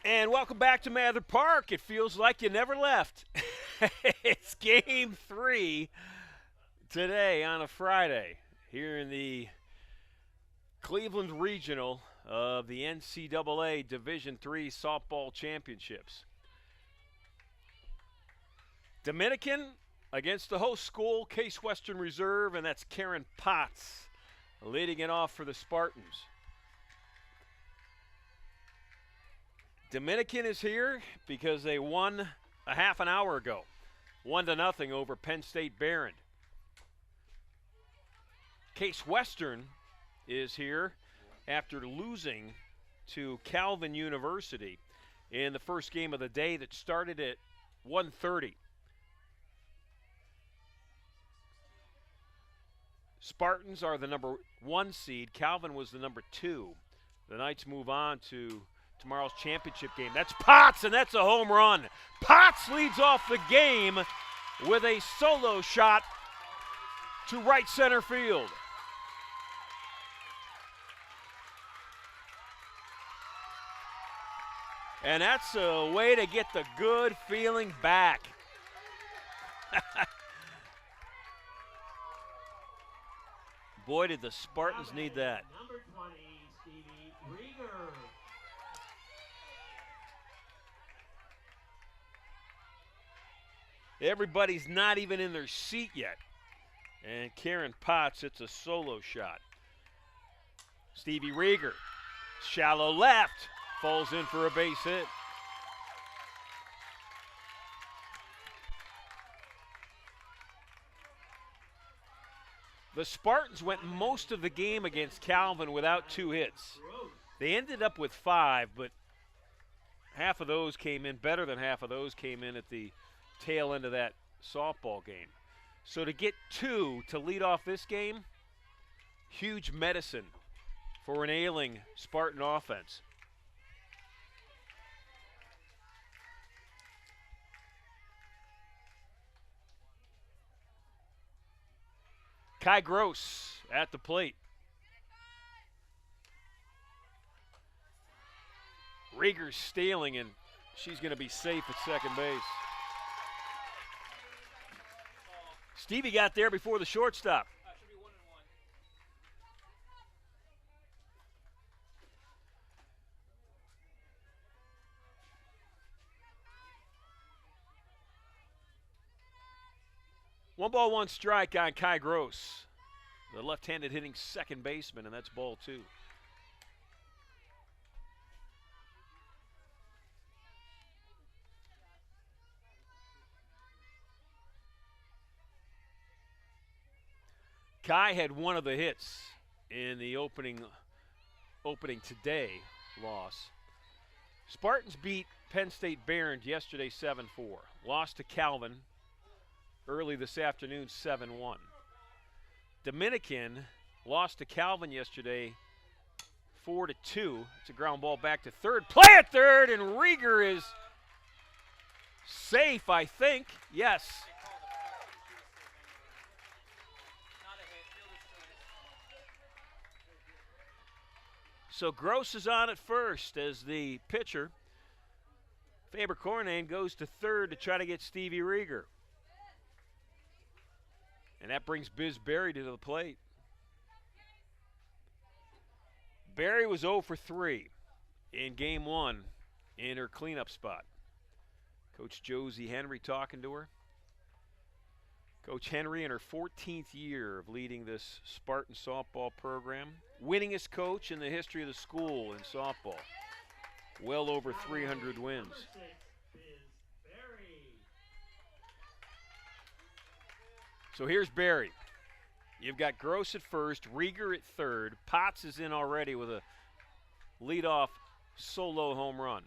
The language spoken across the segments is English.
And welcome back to Mather Park. It feels like you never left. It's game 3 today on a Friday here in the Cleveland Regional of the NCAA Division III Softball Championships. Dominican against the host school, Case Western Reserve, and that's Karen Potts leading it off for the Spartans. Dominican is here because they won a half an hour ago, 1-0 over Penn State Behrend. Case Western is here after losing to Calvin University in the first game of the day that started at 1:30. Spartans are the number 1 seed. Calvin was the number 2. The Knights move on to tomorrow's championship game. That's Potts, and that's a home run. Potts leads off the game with a solo shot to right center field. And that's a way to get the good feeling back. Boy, did the Spartans need that. Number 20, Stevie Rieger. Everybody's not even in their seat yet. And Karen Potts hits a solo shot. Stevie Rieger, shallow left, falls in for a base hit. The Spartans went most of the game against Calvin without 2 hits. They ended up with 5, but half of those came in, better than half of those came in at the tail end of that softball game. So to get 2 to lead off this game, huge medicine for an ailing Spartan offense. Kai Gross at the plate. Rieger's stealing, and she's going to be safe at second base. Stevie got there before the shortstop. Should be 1-1. 1-1 strike on Kai Gross, the left-handed hitting second baseman, and that's ball 2. Kai had one of the hits in the opening today loss. Spartans beat Penn State Behrend yesterday 7-4. Lost to Calvin early this afternoon 7-1. Dominican lost to Calvin yesterday 4-2. It's a ground ball back to third. Play at third, and Rieger is safe, I think. Yes. So Gross is on at first as the pitcher. Faber Cornane goes to third to try to get Stevie Rieger. And that brings Biz Berry to the plate. Berry was 0 for 3 in game 1 in her cleanup spot. Coach Josie Henry talking to her. Coach Henry in her 14th year of leading this Spartan softball program. Winningest coach in the history of the school in softball. Well over 300 wins. Number 6 is Barry. So here's Barry. You've got Gross at first, Rieger at third. Potts is in already with a leadoff solo home run.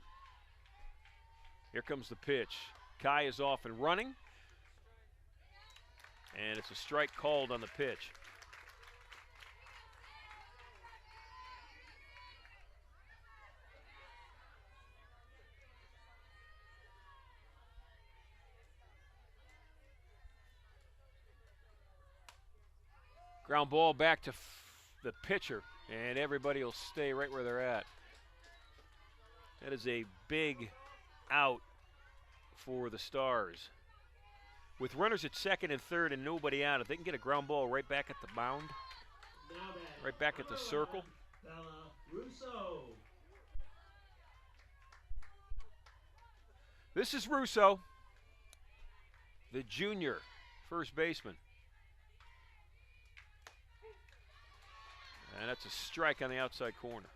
Here comes the pitch. Kai is off and running. And it's a strike called on the pitch. Ground ball back to the pitcher, and everybody will stay right where they're at. That is a big out for the Stars. With runners at second and third and nobody out, if they can get a ground ball right back at the mound, right back at the circle. Bella Russo. This is Russo, the junior first baseman. And that's a strike on the outside corner.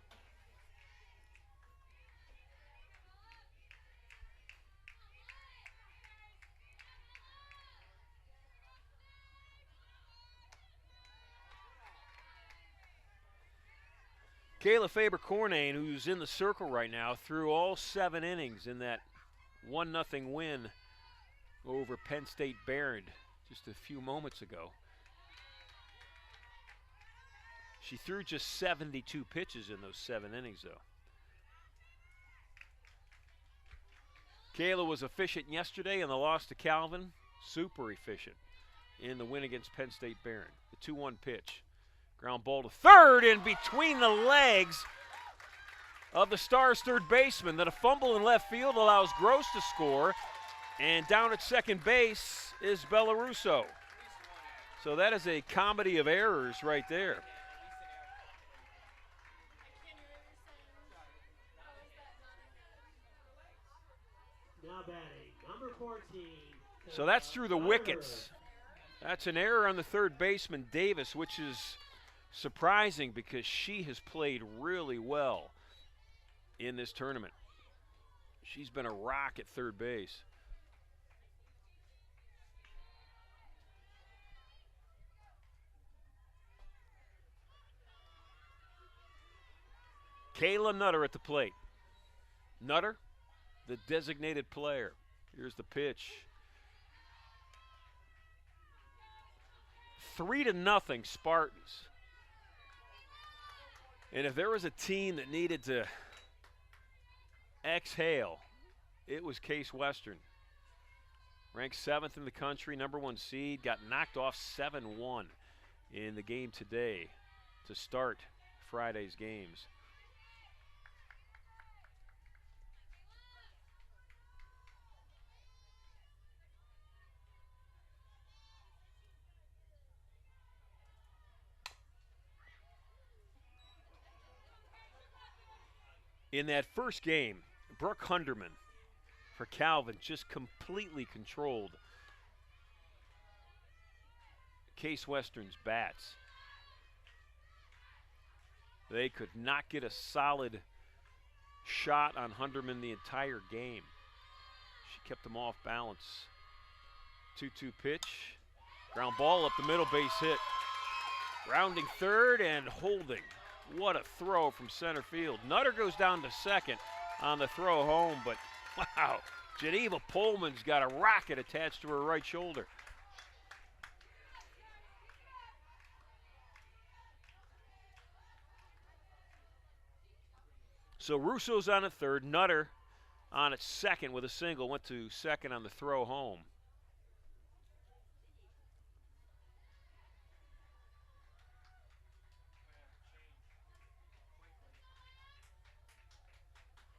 Kayla Faber-Cornane, who's in the circle right now, threw all 7 innings in that 1-0 win over Penn State Barron just a few moments ago. She threw just 72 pitches in those 7 innings, though. Kayla was efficient yesterday in the loss to Calvin, super efficient in the win against Penn State Barron. The 2-1 pitch. Ground ball to third in between the legs of the Stars' third baseman. Then a fumble in left field allows Gross to score. And down at second base is Bella Russo. So that is a comedy of errors right there. Now batting, number 14. So that's through the wickets. That's an error on the third baseman, Davis, which is surprising because she has played really well in this tournament. She's been a rock at third base. Kayla Nutter at the plate. Nutter, the designated player. Here's the pitch. 3-0 Spartans. And if there was a team that needed to exhale, it was Case Western. Ranked 7th in the country, #1 seed, got knocked off 7-1 in the game today to start Friday's games. In that first game, Brooke Hunderman for Calvin just completely controlled Case Western's bats. They could not get a solid shot on Hunderman the entire game. She kept them off balance. 2-2 pitch. Ground ball up the middle, base hit. Rounding third and holding. What a throw from center field. Nutter goes down to second on the throw home, but wow, Geneva Pullman's got a rocket attached to her right shoulder. So Russo's on at third, Nutter on at second with a single, went to second on the throw home.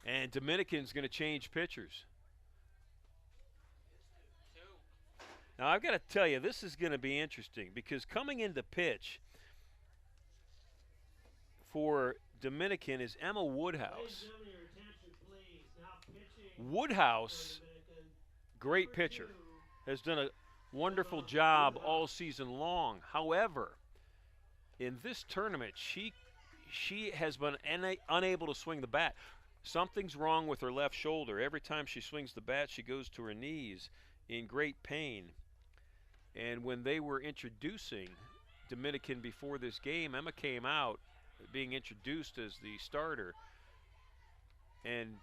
And Dominican's going to change pitchers. Now, I've got to tell you, this is going to be interesting because coming into pitch for Dominican is Emma Woodhouse. Woodhouse, great pitcher, has done a wonderful job all season long. However, in this tournament, she has been unable to swing the bat. Something's wrong with her left shoulder. Every time she swings the bat, she goes to her knees in great pain. And when they were introducing Dominican before this game, Emma came out being introduced as the starter and,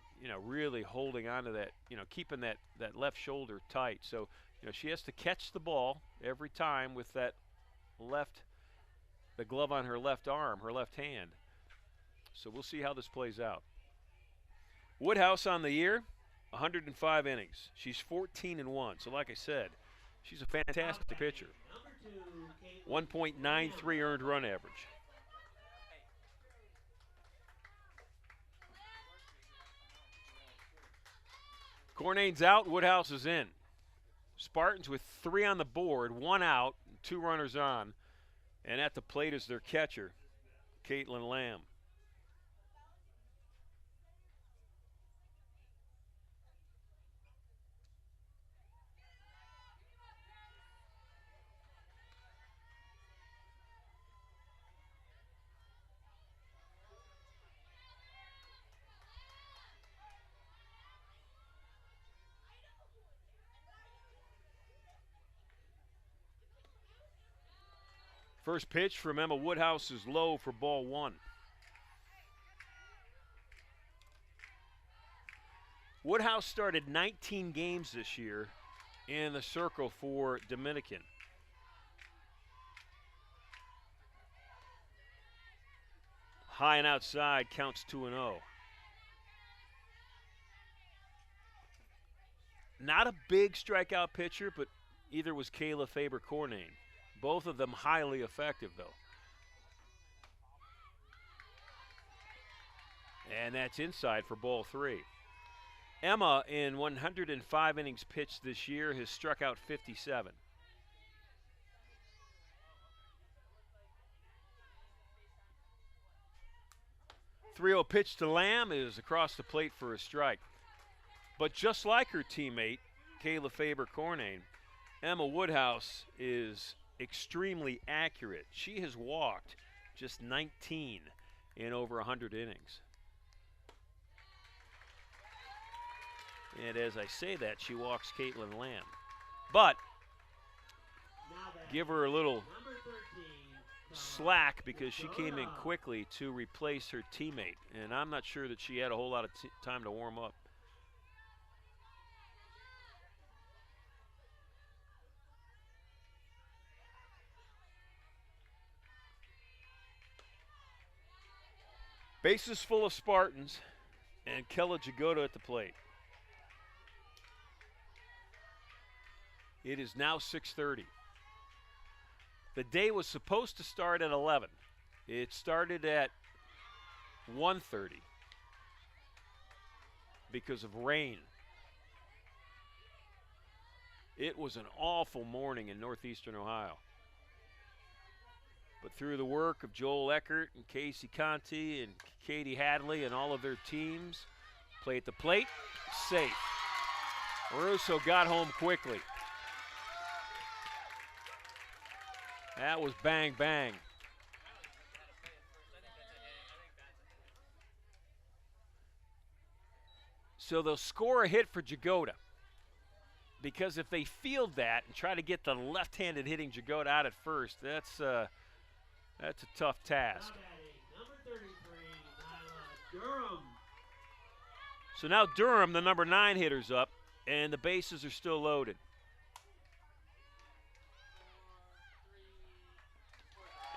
really holding on to that, keeping that left shoulder tight. So, she has to catch the ball every time with the glove on her left arm, her left hand. So we'll see how this plays out. Woodhouse on the year, 105 innings. She's 14-1. So like I said, she's a fantastic pitcher. 1.93 earned run average. Cornane's out, Woodhouse is in. Spartans with 3 on the board, 1 out, 2 runners on. And at the plate is their catcher, Caitlin Lamb. First pitch from Emma Woodhouse is low for ball 1. Woodhouse started 19 games this year in the circle for Dominican. High and outside, counts 2-0. Not a big strikeout pitcher, but either was Kayla Faber-Cornane. Both of them highly effective, though. And that's inside for ball 3. Emma, in 105 innings pitched this year, has struck out 57. .30 pitch to Lamb is across the plate for a strike. But just like her teammate, Kayla Faber-Cornane, Emma Woodhouse is extremely accurate. She has walked just 19 in over 100 innings. And as I say that, she walks Caitlin Lamb. But give her a little slack because she came in quickly to replace her teammate. And I'm not sure that she had a whole lot of time to warm up. Bases full of Spartans and Kella Jagoda at the plate. It is now 6:30. The day was supposed to start at 11. It started at 1:30 because of rain. It was an awful morning in northeastern Ohio. But through the work of Joel Eckert and Casey Conti and Katie Hadley and all of their teams, play at the plate, safe. Russo got home quickly. That was bang, bang. So they'll score a hit for Jagoda. Because if they field that and try to get the left-handed hitting Jagoda out at first, that's a tough task. Number 33, Durham. So now Durham, the number 9 hitter's up, and the bases are still loaded.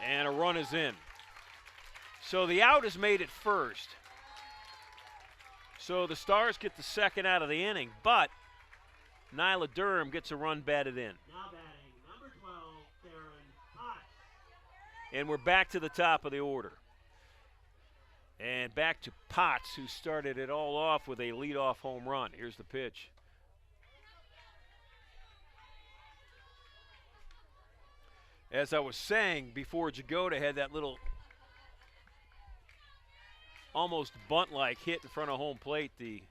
And a run is in. So the out is made at first. So the Stars get the second out of the inning, but Nyla Durham gets a run batted in. Now batting, number 12, Theron Potts. And we're back to the top of the order. And back to Potts, who started it all off with a leadoff home run. Here's the pitch. As I was saying before, Jagoda had that little almost bunt-like hit in front of home plate. The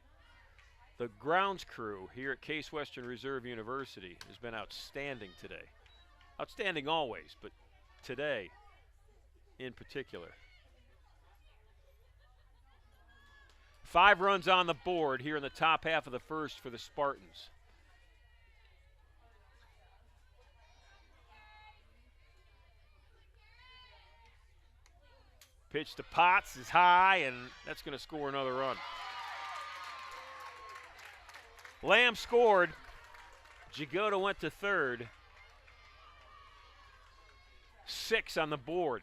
grounds crew here at Case Western Reserve University has been outstanding today. Outstanding always, but today in particular. 5 runs on the board here in the top half of the first for the Spartans. Pitch to Potts is high, and that's going to score another run. Lamb scored. Jagoda went to third. 6 on the board.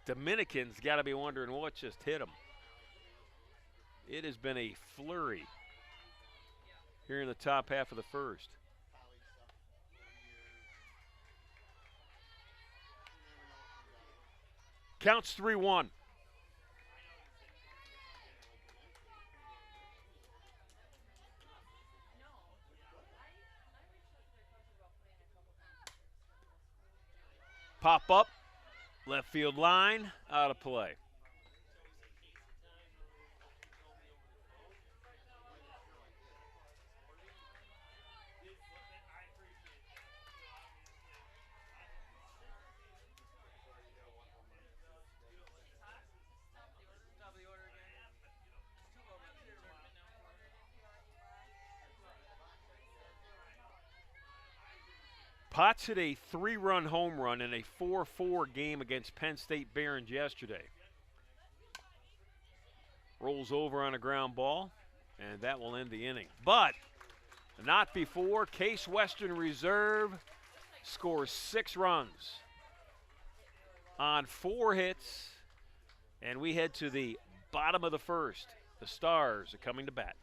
Dominicans got to be wondering what just hit them. It has been a flurry here in the top half of the first. Counts 3-1. Pop up, left field line, out of play. Potts hit a 3-run home run in a 4-4 game against Penn State Barons yesterday. Rolls over on a ground ball, and that will end the inning. But not before Case Western Reserve scores 6 runs on 4 hits, and we head to the bottom of the first. The Stars are coming to bat.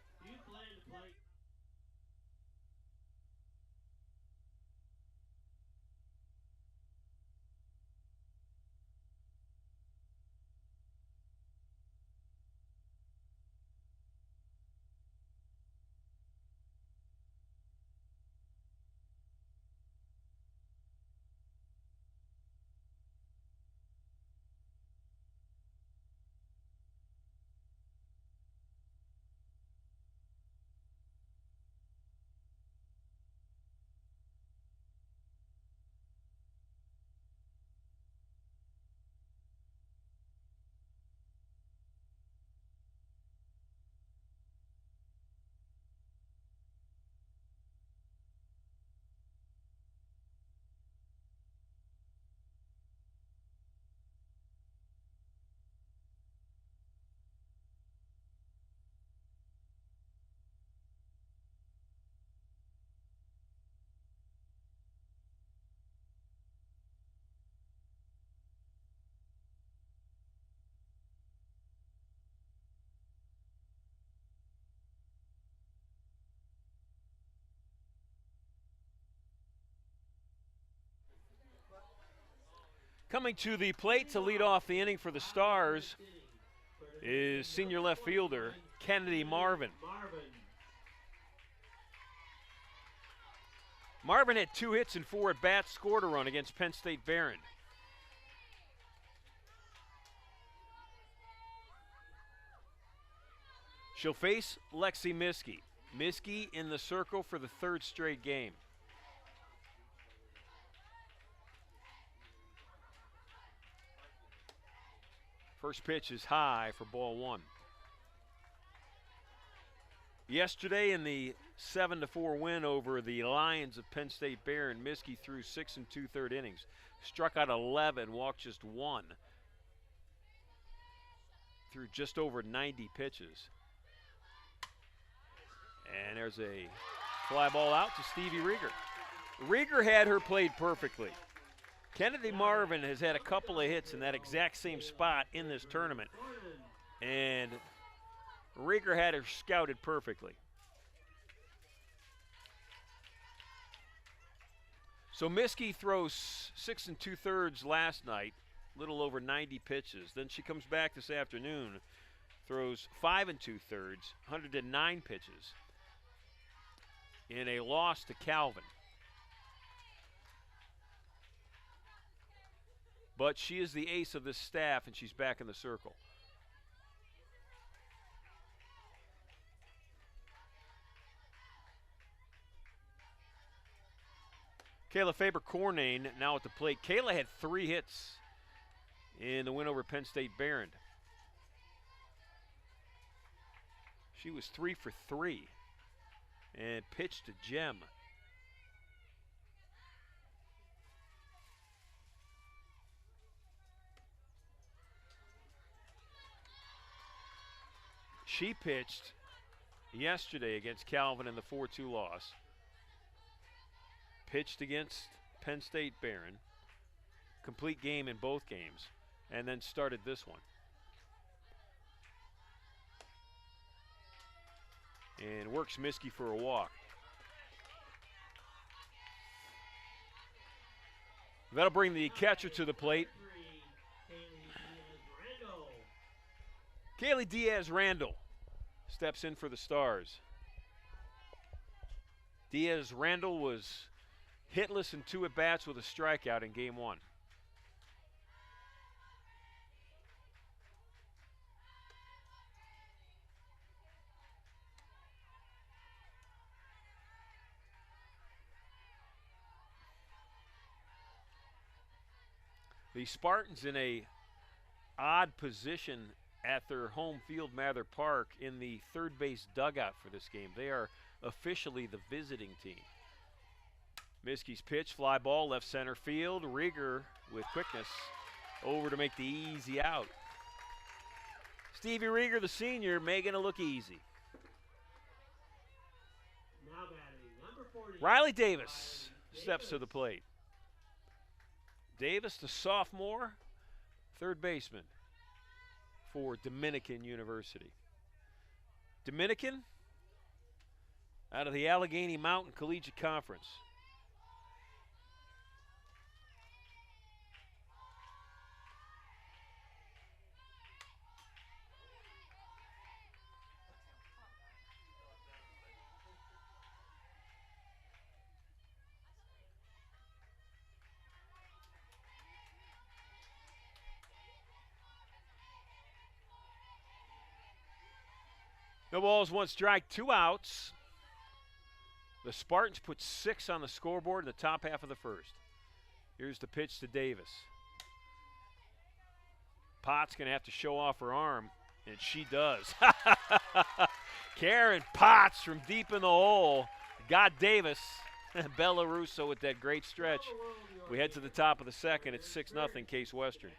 Coming to the plate to lead off the inning for the Stars is senior left fielder Kennedy Marvin. Marvin had 2 hits and 4 at-bats, scored a run against Penn State Barron. She'll face Lexi Miskey. Miskey in the circle for the 3rd straight game. First pitch is high for ball 1. Yesterday in the 7-4 win over the Lions of Penn State Barron, Miskey threw 6 2/3 innings, struck out 11, walked just 1, threw just over 90 pitches. And there's a fly ball out to Stevie Rieger. Rieger had her played perfectly. Kennedy Marvin has had a couple of hits in that exact same spot in this tournament, and Rieger had her scouted perfectly. So Miskey throws 6 2/3 last night, little over 90 pitches. Then she comes back this afternoon, throws 5 2/3, 109 pitches in a loss to Calvin. But she is the ace of this staff, and she's back in the circle. Kayla Faber-Cornane now at the plate. Kayla had 3 hits in the win over Penn State Barron. She was 3 for 3 and pitched a gem. She pitched yesterday against Calvin in the 4-2 loss. Pitched against Penn State Barron. Complete game in both games. And then started this one. And works Miskey for a walk. That'll bring the catcher to the plate. Kaylee Diaz-Randall steps in for the Stars. Diaz-Randall was hitless in 2 at-bats with a strikeout in Game 1. The Spartans in a odd position at their home field, Mather Park, in the third base dugout for this game. They are officially the visiting team. Miskie's pitch, fly ball, left center field. Rieger with quickness over to make the easy out. Stevie Rieger, the senior, making it look easy. Now batting, number 40. Riley Davis steps to the plate. Davis, the sophomore, third baseman for Dominican University. Dominican out of the Allegheny Mountain Collegiate Conference. No balls, 1 strike, 2 outs. The Spartans put 6 on the scoreboard in the top half of the first. Here's the pitch to Davis. Potts going to have to show off her arm, and she does. Karen Potts from deep in the hole got Davis. Bella Russo with that great stretch. We head to the top of the second. It's 6-0 Case Western.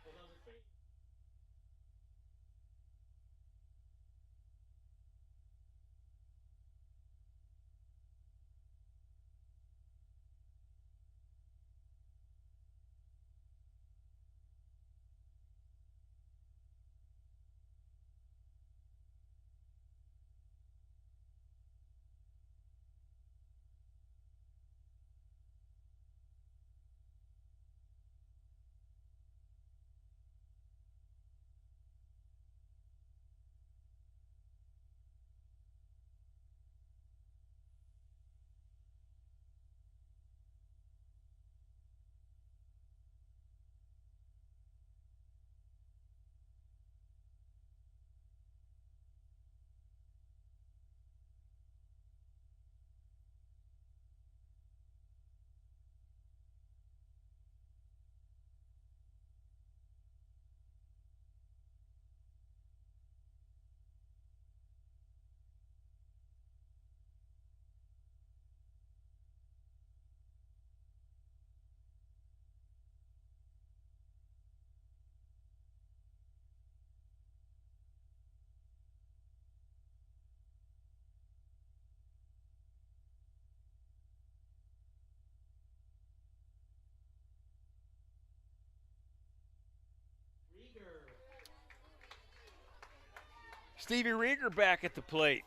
Stevie Rieger back at the plate.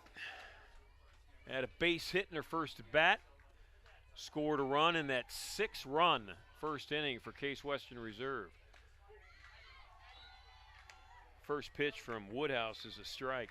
Had a base hit in her first at bat. Scored a run in that 6-run first inning for Case Western Reserve. First pitch from Woodhouse is a strike.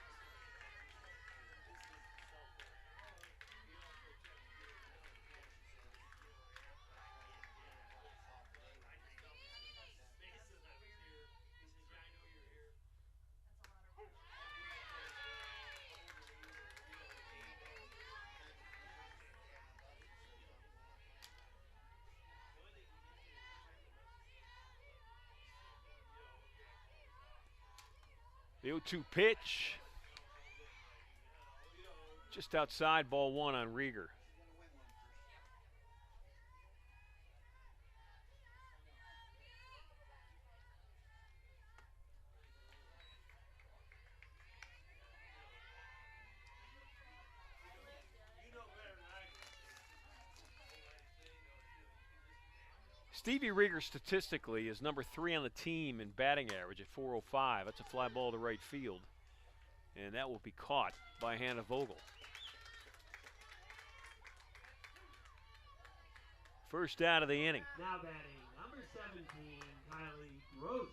The 0-2 pitch. Just outside, ball 1 on Rieger. Stevie Rieger statistically is number 3 on the team in batting average at .405. That's a fly ball to right field. And that will be caught by Hannah Vogel. First out of the inning. Now batting, number 17, Kylie Rose.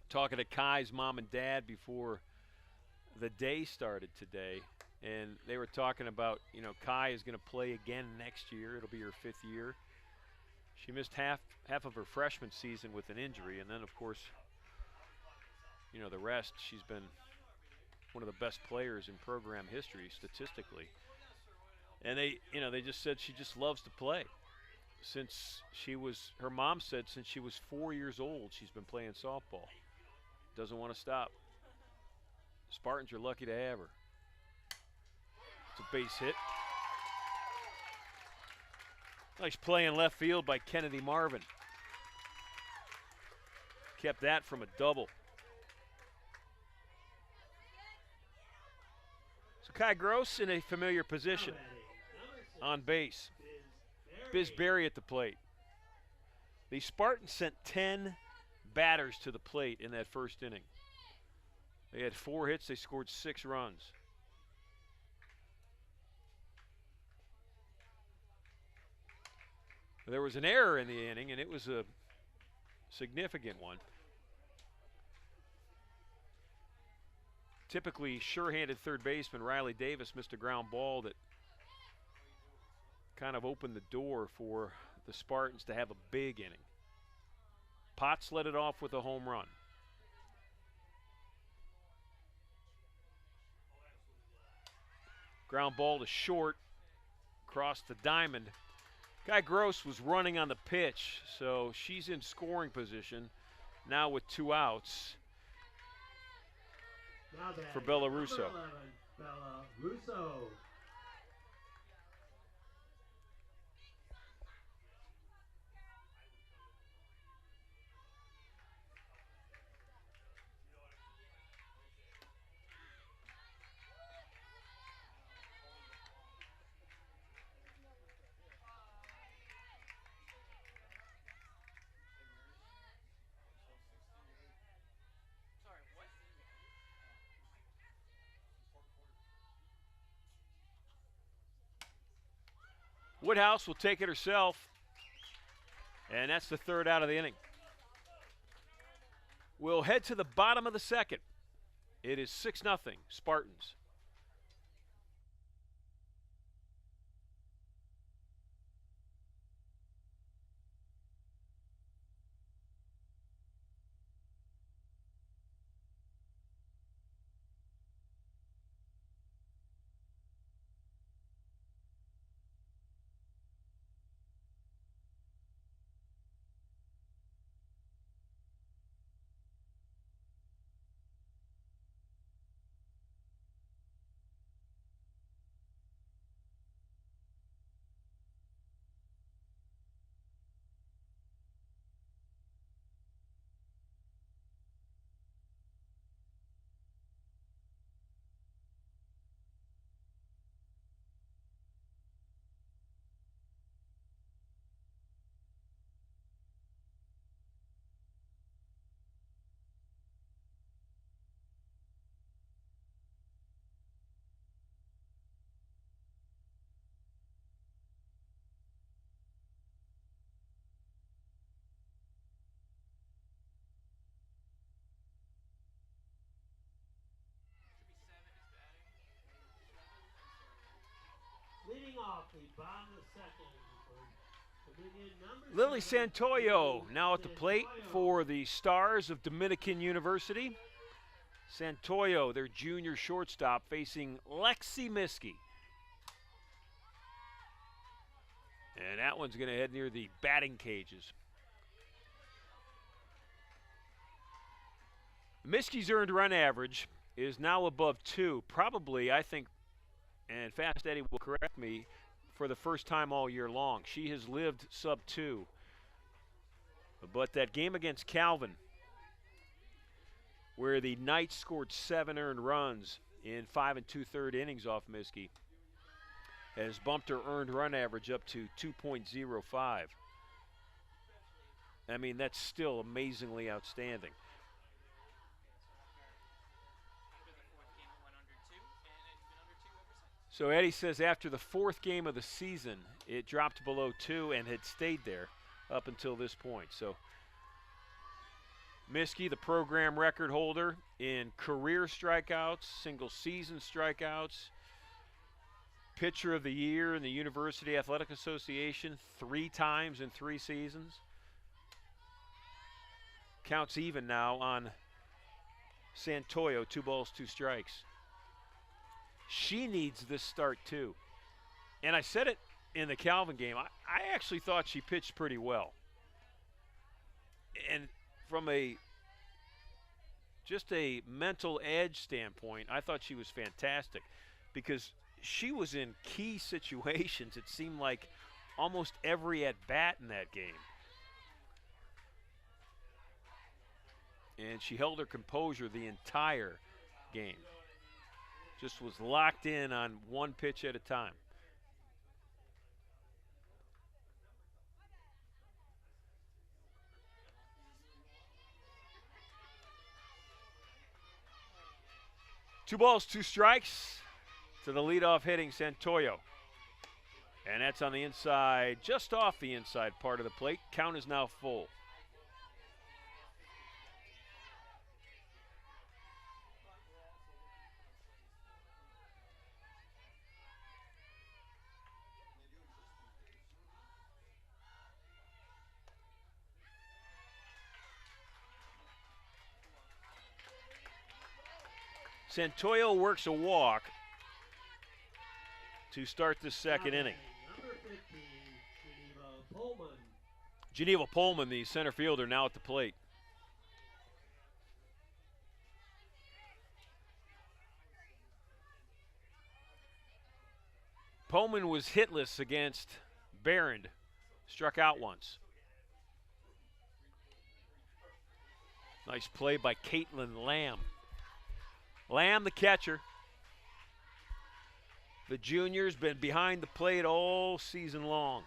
talking to Kai's mom and dad before the day started today, and they were talking about, Kai is going to play again next year. It'll be her 5th year. She missed half of her freshman season with an injury, and then, of course, the rest. She's been one of the best players in program history statistically. And they just said she just loves to play. Her mom said since she was 4 years old, she's been playing softball. Doesn't want to stop. Spartans are lucky to have her. It's a base hit. Nice play in left field by Kennedy Marvin. Kept that from a double. So Kai Gross in a familiar position on base. Biz Berry at the plate. The Spartans sent 10 batters to the plate in that first inning. They had 4 hits. They scored 6 runs. There was an error in the inning, and it was a significant one. Typically sure-handed third baseman Riley Davis missed a ground ball that kind of opened the door for the Spartans to have a big inning. Potts led it off with a home run. Ground ball to short, across the diamond. Guy Gross was running on the pitch, so she's in scoring position now with 2 outs for Bella Russo. 11, Bella Russo. Woodhouse will take it herself, and that's the 3rd out of the inning. We'll head to the bottom of the 2nd. It is 6-0 Spartans. Leading off the bottom of the 2nd. Dominion Lily Santoyo now at the plate for the Stars of Dominican University. Santoyo, their junior shortstop, facing Lexi Miskey. And that one's going to head near the batting cages. Miskey's earned run average is now above 2. Probably, I think, and Fast Eddie will correct me, for the first time all year long. She has lived sub 2. But that game against Calvin, where the Knights scored 7 earned runs in 5 2/3 innings off Miskey, has bumped her earned run average up to 2.05. I mean, that's still amazingly outstanding. So Eddie says after the 4th game of the season, it dropped below 2 and had stayed there up until this point. So Miskey, the program record holder in career strikeouts, single season strikeouts, pitcher of the year in the University Athletic Association 3 times in 3 seasons. Counts even now on Santoyo, 2 balls, 2 strikes. She needs this start too. And I said it in the Calvin game, I actually thought she pitched pretty well. And from just a mental edge standpoint, I thought she was fantastic because she was in key situations. It seemed like almost every at-bat in that game. And she held her composure the entire game. Just was locked in on one pitch at a time. Two balls, 2 strikes to the leadoff hitting Santoyo. And that's on the inside, just off the inside part of the plate. Count is now full. Santoyo works a walk to start the second inning. Number 15, Geneva Pullman. Geneva Pullman, the center fielder, now at the plate. Pullman was hitless against Barron, struck out once. Nice play by Caitlin Lamb. Lamb, the catcher. The junior's been behind the plate all season long.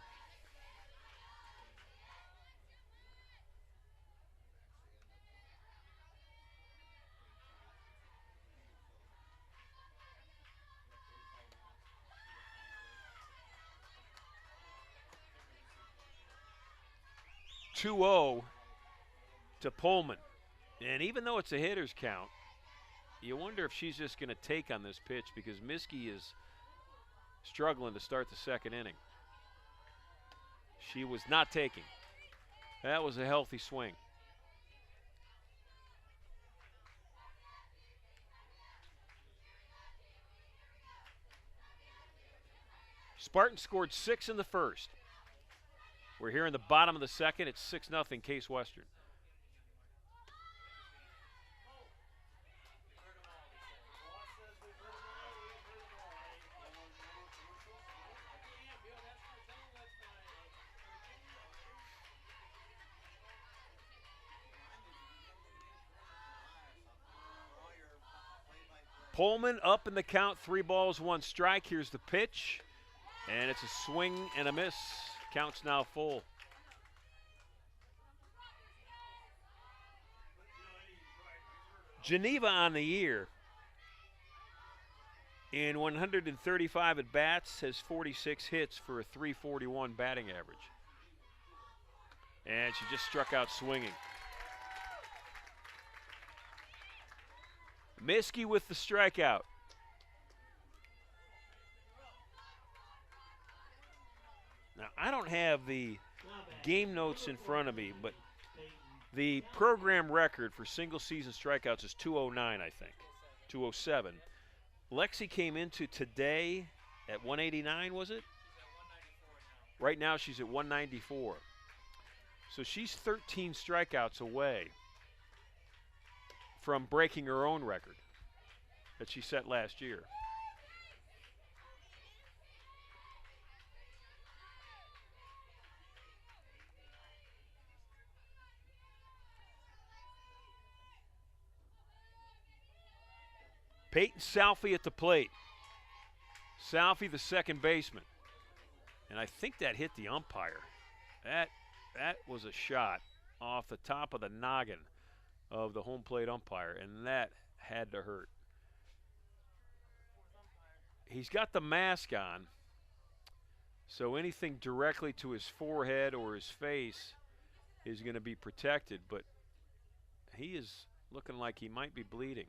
(2-0) to Pullman. And even though it's a hitter's count, you wonder if she's just going to take on this pitch because Miskey is struggling to start the second inning. She was not taking. That was a healthy swing. Spartans scored 6 in the first. We're here in the bottom of the second. It's 6-0 Case Western. Pullman up in the count, 3 balls, 1 strike. Here's the pitch, and it's a swing and a miss. Count's now full. Geneva on the year, in 135 at-bats, has 46 hits for a .341 batting average. And she just struck out swinging. Miskey with the strikeout. Now, I don't have the game notes in front of me, but the program record for single season strikeouts is 209, I think. 207. Lexi came into today at 189, was it? Right now she's at 194. So she's 13 strikeouts away from breaking her own record that she set last year. Peyton Salfie at the plate. Salfie, the second baseman. And I think that hit the umpire. That was a shot off the top of the noggin of the home plate umpire, and that had to hurt. He's got the mask on, so anything directly to his forehead or his face is going to be protected, but He is looking like he might be bleeding.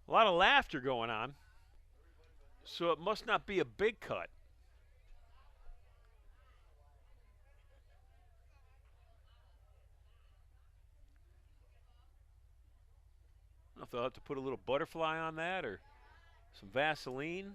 A lot of laughter going on, so it must not be a big cut. I don't know if they'll have to put a little butterfly on that or some Vaseline.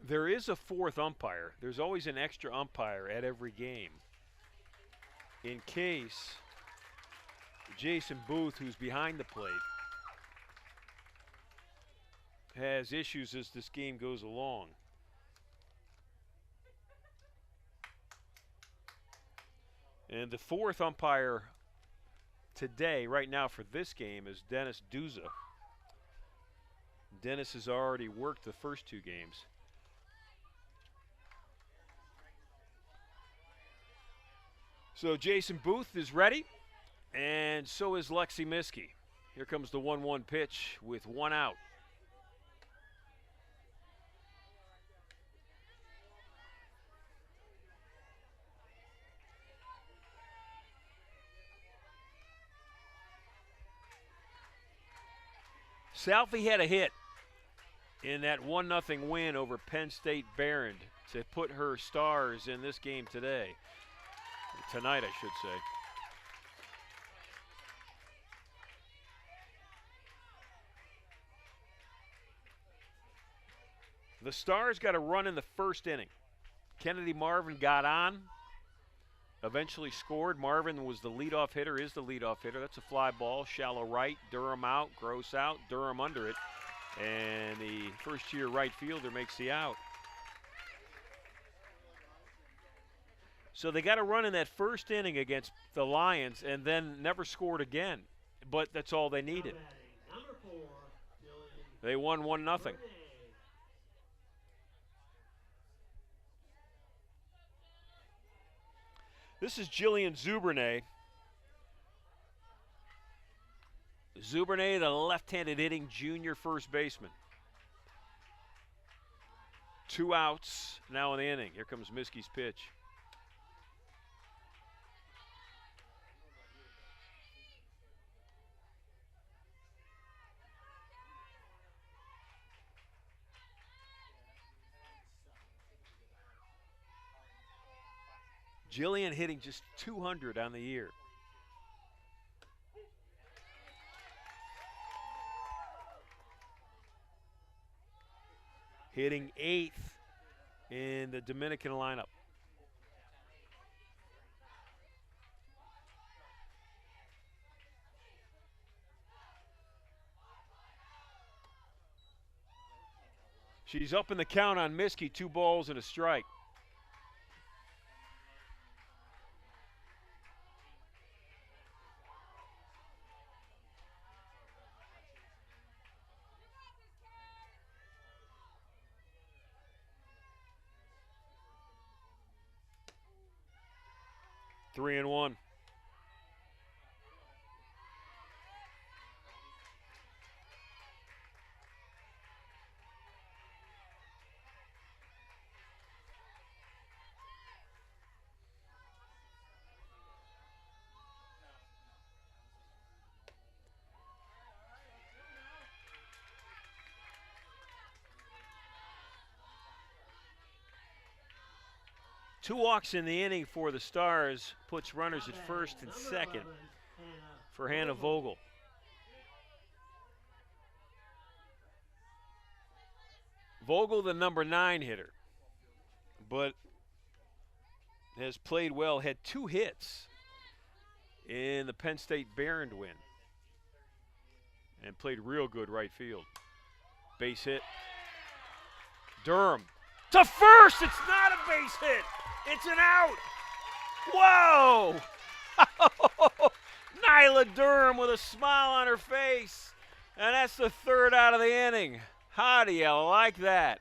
There is a fourth umpire. There's always an extra umpire at every game in case Jason Booth, who's behind the plate, has issues as this game goes along. And the fourth umpire today, right now for this game, is Dennis Duza. Dennis has already worked the first two games. So Jason Booth is ready, and so is Lexi Miskey. Here comes the 1-1 pitch with one out. Southie had a hit in that 1-0 win over Penn State Barron to put her stars in this game today. Tonight, I should say. The Stars got a run in the first inning. Kennedy Marvin got on, eventually scored. Marvin was the leadoff hitter, is the leadoff hitter. That's a fly ball, shallow right, Durham out, Gross out, Durham under it. And the first-year right fielder makes the out. So they got a run in that first inning against the Lions and then never scored again. But that's all they needed. They won 1-0. This is Jillian Zubernay. Zubernay, the left-handed hitting junior first baseman. 2 outs now in the inning. Here comes Miskey's pitch. Jillian hitting just 200 on the year. Hitting 8th in the Dominican lineup. She's up in the count on Miskey, 2 balls and a strike. Three and one. 2 walks in the inning for the Stars puts runners at first and second for Hannah Vogel. Vogel, the number 9 hitter, but has played well, had 2 hits in the Penn State Barron win, and played real good right field. Base hit. Durham to first. It's not a base hit. It's an out. Whoa! Nyla Durham with a smile on her face, and that's the 3rd out of the inning. How do you like that?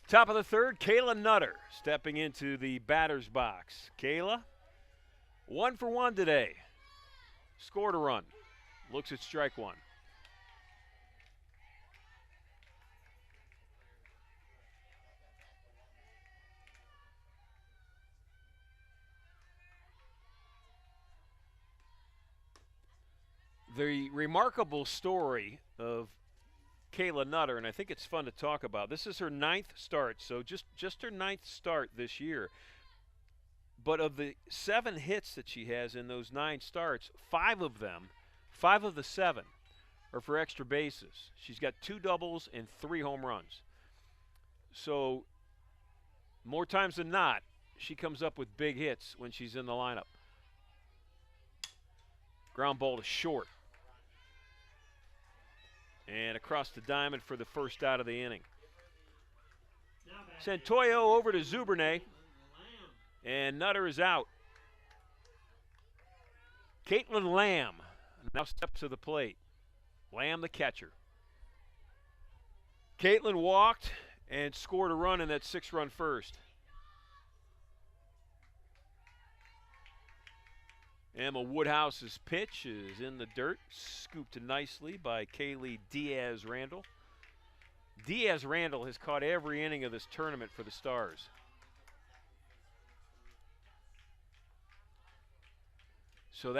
Top of the 3rd, Kayla Nutter stepping into the batter's box. Kayla, 1 for 1 today. Scored a run. Looks at strike 1. The remarkable story of Kayla Nutter, and I think it's fun to talk about. This is her 9th start, so just her 9th start this year. But of the 7 hits that she has in those 9 starts, 5 of the 7 are for extra bases. She's got 2 doubles and 3 home runs. So more times than not, she comes up with big hits when she's in the lineup. Ground ball to short. And across the diamond for the 1st out of the inning. Santoyo over to Zubernay. And Nutter is out. Caitlin Lamb now steps to the plate. Lamb the catcher. Caitlin walked and scored a run in that 6-run first. Emma Woodhouse's pitch is in the dirt, scooped nicely by Kaylee Diaz-Randall. Diaz-Randall has caught every inning of this tournament for the Stars. So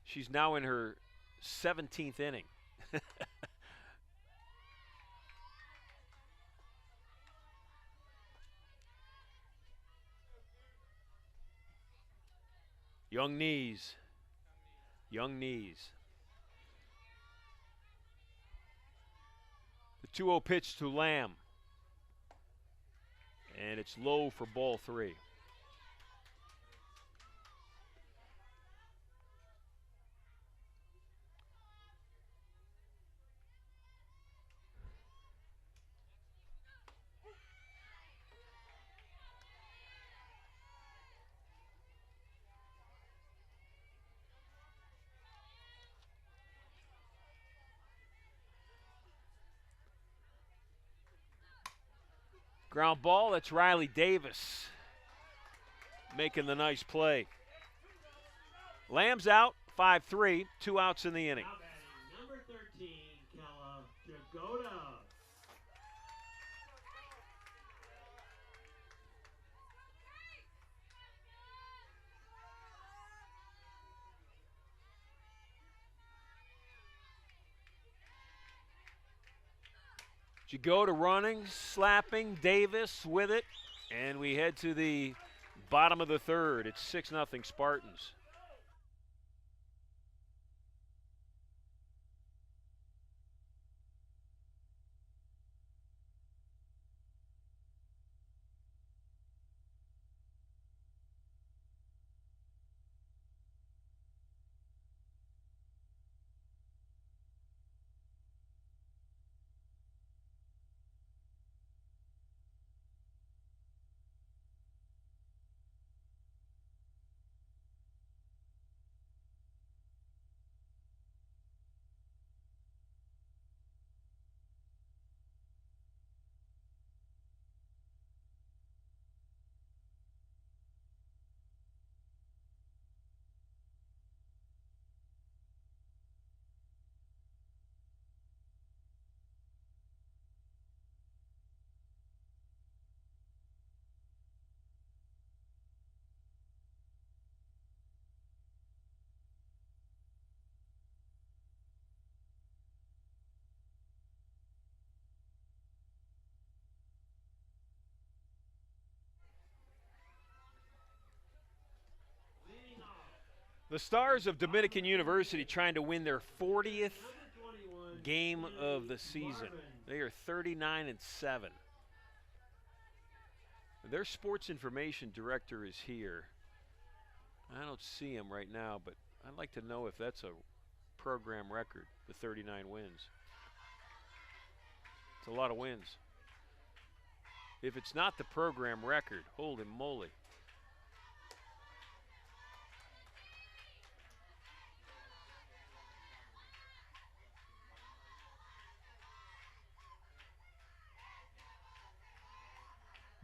she's now in her 17th inning. Young knees. The 2-0 pitch to Lamb. And it's low for ball 3. Ground ball, that's Riley Davis making the nice play. Lamb's out, 5-3, 2 outs in the inning. Now batting number 13, Kella Jagoda. Jagoda running, slapping, Davis with it, and we head to the bottom of the third. It's 6-0 Spartans. The Stars of Dominican University trying to win their 40th game of the season. They are 39-7. Their sports information director is here. I don't see him right now, but I'd like to know if that's a program record, the 39 wins. It's a lot of wins. If it's not the program record, holy moly.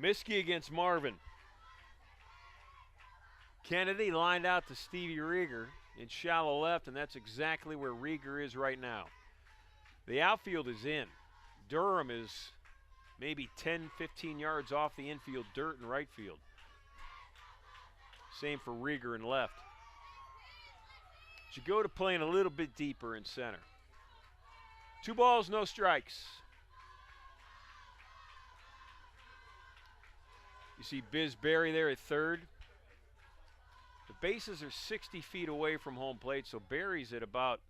Miskey against Marvin. Kennedy lined out to Stevie Rieger in shallow left, and that's exactly where Rieger is right now. The outfield is in. Durham is maybe 10, 15 yards off the infield dirt in right field. Same for Rieger in left. Jagoda playing a little bit deeper in center. 2 balls, no strikes. You see Biz Berry there at third. The bases are 60 feet away from home plate, so Berry's at about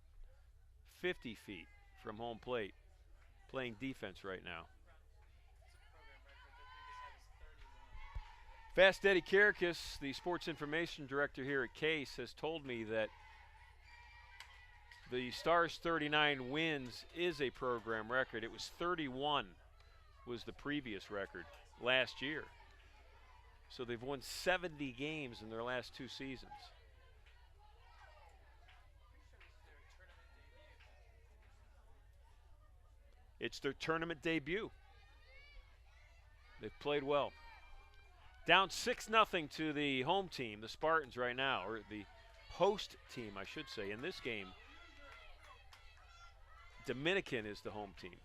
50 feet from home plate, playing defense right now. Fast Eddie Karakis, the sports information director here at Case, has told me that the Stars' 39 wins is a program record. It was 31 was the previous record last year. So they've won 70 games in their last 2 seasons. It's their tournament debut. They've played well. Down 6-0 to the home team, the Spartans right now, or the host team, I should say. In this game, Dominican is the home team.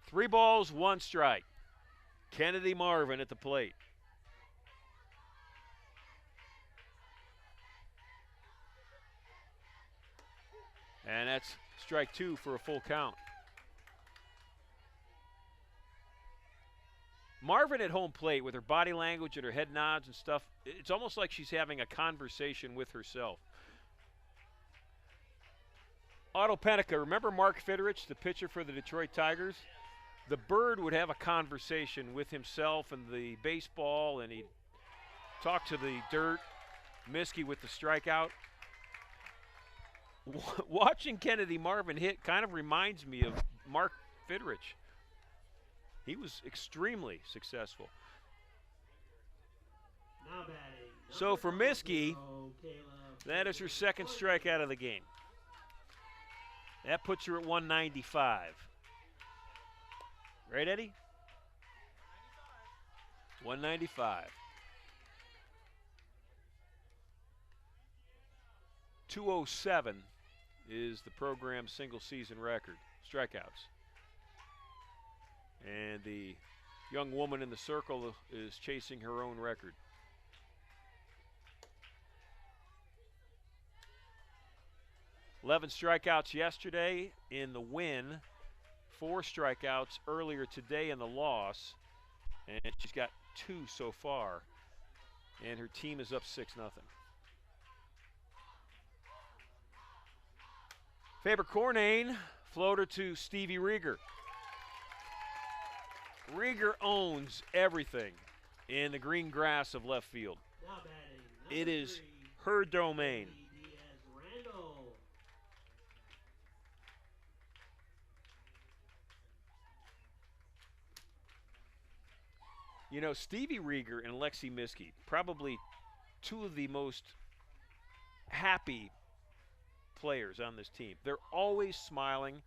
3 balls, 1 strike. Kennedy Marvin at the plate. And that's strike 2 for a full count. Marvin at home plate with her body language and her head nods and stuff, it's almost like she's having a conversation with herself. Otto Penica, remember Mark Fidrich, the pitcher for the Detroit Tigers? The Bird would have a conversation with himself and the baseball, and he'd talk to the dirt. Miskey with the strikeout. Watching Kennedy Marvin hit kind of reminds me of Mark Fidrich. He was extremely successful. Now batting. So for Miskey, that is her second strikeout of the game. That puts her at 195. Right, Eddie? 195. 207 is the program's single-season record, strikeouts. And the young woman in the circle is chasing her own record. "11 strikeouts yesterday in the win, 4 strikeouts earlier today in the loss, and she's got 2 so far, and her team is up 6-0. Faber Cornane, floater to Stevie Rieger. Rieger owns everything in the green grass of left field. Now batting, It number is 3, her domain. Diaz-Randall. You know, Stevie Rieger and Lexi Miskey, probably two of the most happy players on this team. They're always smiling,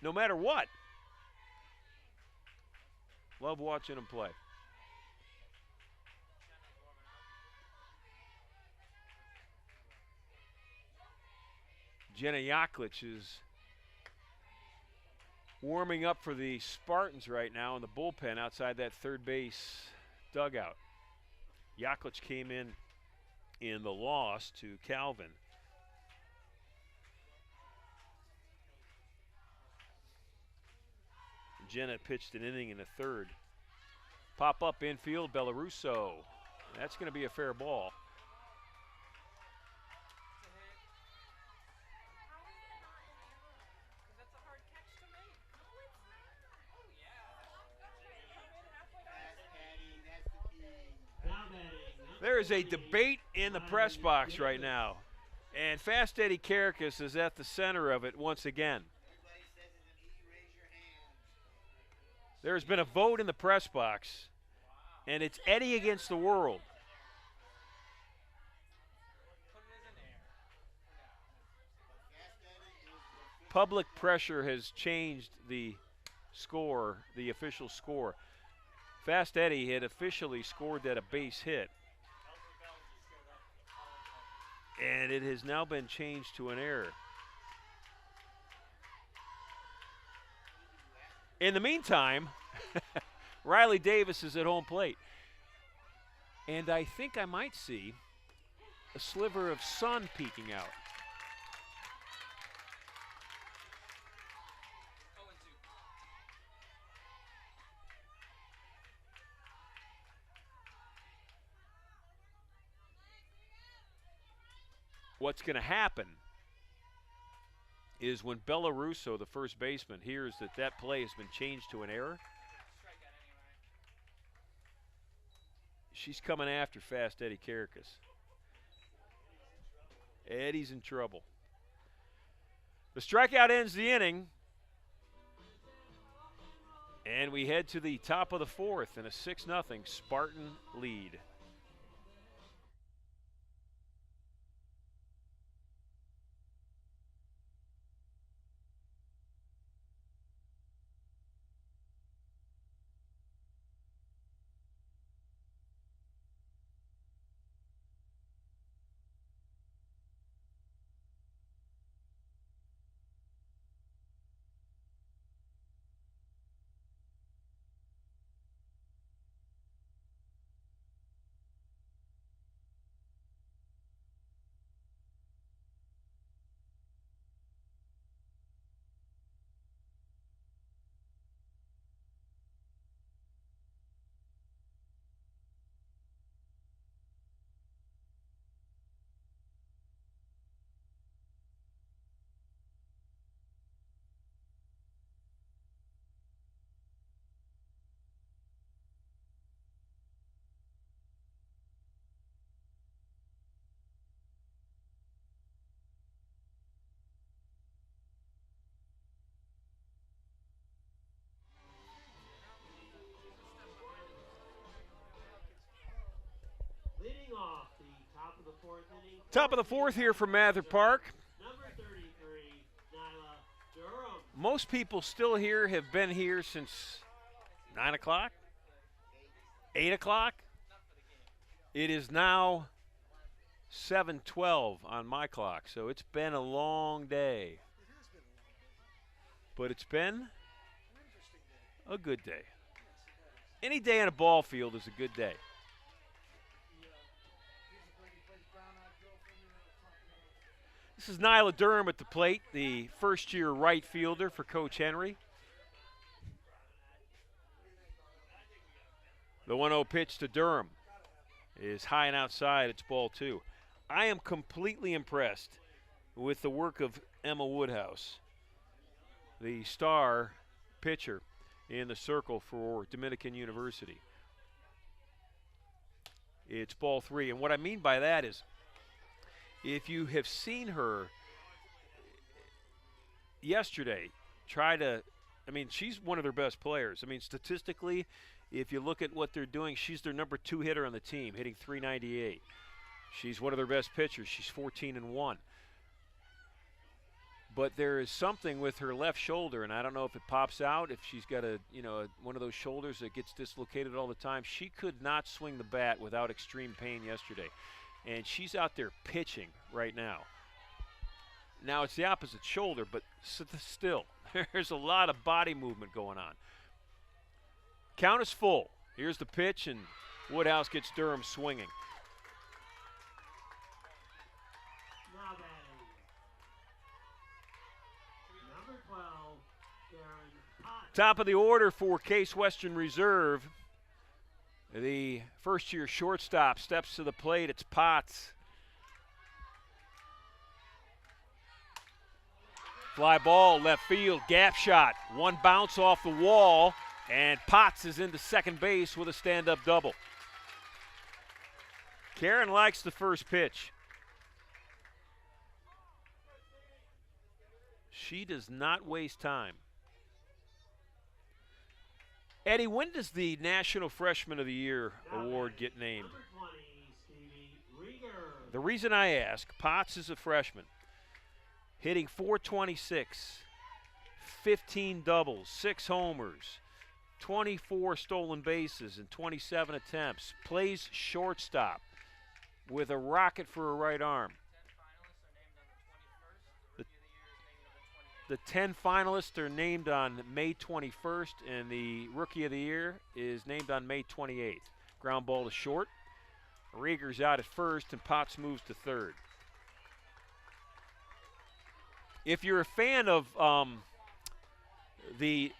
no matter what. Love watching them play. Jenna Yaklich is warming up for the Spartans right now in the bullpen outside that third base dugout. Yaklich came in the loss to Calvin. Jenna pitched an inning in the third. Pop up infield, Bellarusso. That's going to be a fair ball. There is a debate in the press box right now, and Fast Eddie Karakas is at the center of it once again. There's been a vote in the press box, and it's Eddie against the world. Public pressure has changed the score, the official score. Fast Eddie had officially scored that a base hit, and it has now been changed to an error. In the meantime, Riley Davis is at home plate, and I think I might see a sliver of sun peeking out. What's going to happen is when Bellarusso, the first baseman, hears that that play has been changed to an error, she's coming after Fast Eddie Karakas. Eddie's in trouble. The strikeout ends the inning, and we head to the top of the fourth in a 6-0 Spartan lead. Leading off the top of the fourth inning. Top of the fourth here from Mather Park. Number 33, Nyla Durham. Most people still here have been here since 9 o'clock, 8 o'clock. It is now 7:12 on my clock, so it's been a long day. But it's been a good day. Any day on a ball field is a good day. This is Nyla Durham at the plate, the first-year right fielder for Coach Henry. The 1-0 pitch to Durham is high and outside. It's ball 2. I am completely impressed with the work of Emma Woodhouse, the star pitcher in the circle for Dominican University. It's ball 3. And what I mean by that is, if you have seen her yesterday she's one of their best players. I mean, statistically, if you look at what they're doing, she's their number 2 hitter on the team, hitting .398. She's one of their best pitchers. She's 14-1. But there is something with her left shoulder, and I don't know if it pops out, if she's got one of those shoulders that gets dislocated all the time. She could not swing the bat without extreme pain yesterday. And she's out there pitching right now. Now it's the opposite shoulder, but still, there's a lot of body movement going on. Count is full. Here's the pitch, and Woodhouse gets Durham swinging. Now batting. Number 12, Karen Potts. Top of the order for Case Western Reserve. The first-year shortstop steps to the plate. It's Potts. Fly ball, left field, gap shot. One bounce off the wall, and Potts is into second base with a stand-up double. Karen likes the first pitch. She does not waste time. Eddie, when does the National Freshman of the Year award get named? Number 20, Stevie Rieger. The reason I ask, Potts is a freshman, hitting .426, 15 doubles, 6 homers, 24 stolen bases in 27 attempts, plays shortstop with a rocket for a right arm. The 10 finalists are named on May 21st, and the Rookie of the Year is named on May 28th. Ground ball to short. Rieger's out at first, and Potts moves to third. If you're a fan of the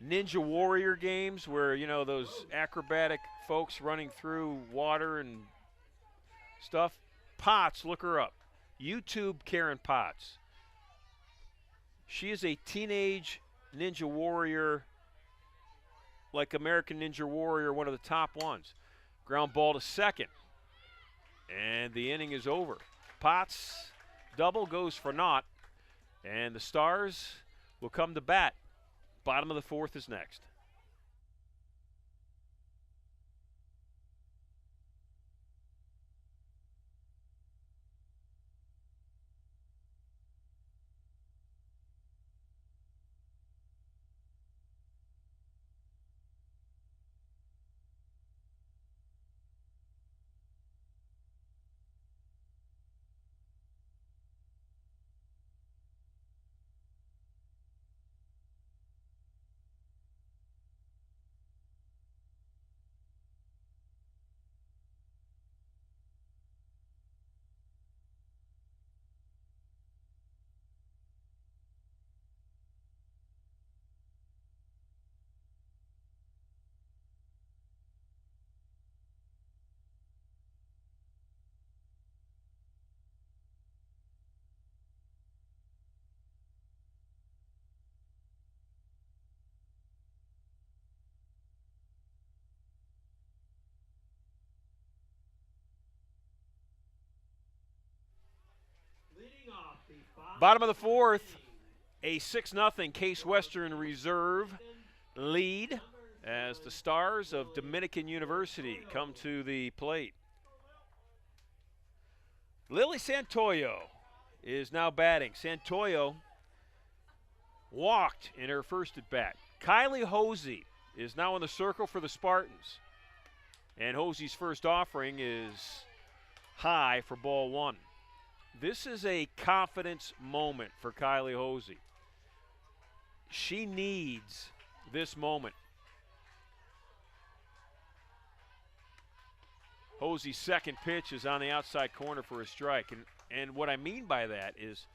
Ninja Warrior games where, those acrobatic folks running through water and stuff, Potts, look her up. YouTube Karen Potts. She is a teenage Ninja Warrior, like American Ninja Warrior, one of the top ones. Ground ball to second. And the inning is over. Potts' double goes for naught, and the Stars will come to bat. Bottom of the 4th is next. Bottom of the 4th, a 6-0 Case Western Reserve lead as the Stars of Dominican University come to the plate. Lily Santoyo is now batting. Santoyo walked in her first at bat. Kylie Hosey is now in the circle for the Spartans. And Hosey's first offering is high for ball one. This is a confidence moment for Kylie Hosey. She needs this moment. Hosey's second pitch is on the outside corner for a strike. And what I mean by that is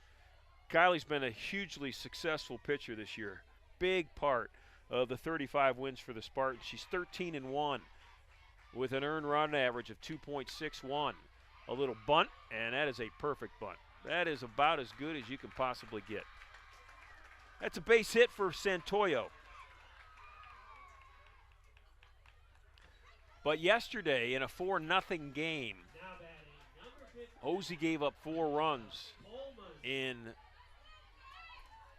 Kylie's been a hugely successful pitcher this year. Big part of the 35 wins for the Spartans. She's 13-1 with an earned run average of 2.61. A little bunt, and that is a perfect bunt. That is about as good as you can possibly get. That's a base hit for Santoyo. But yesterday, in a 4-0 game, Hosey gave up 4 runs in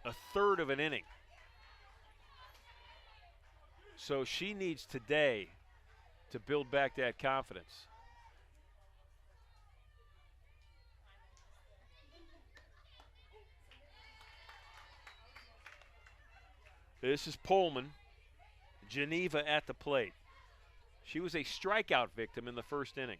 a third of an inning. So she needs today to build back that confidence. This is Pullman. Geneva at the plate. She was a strikeout victim in the first inning.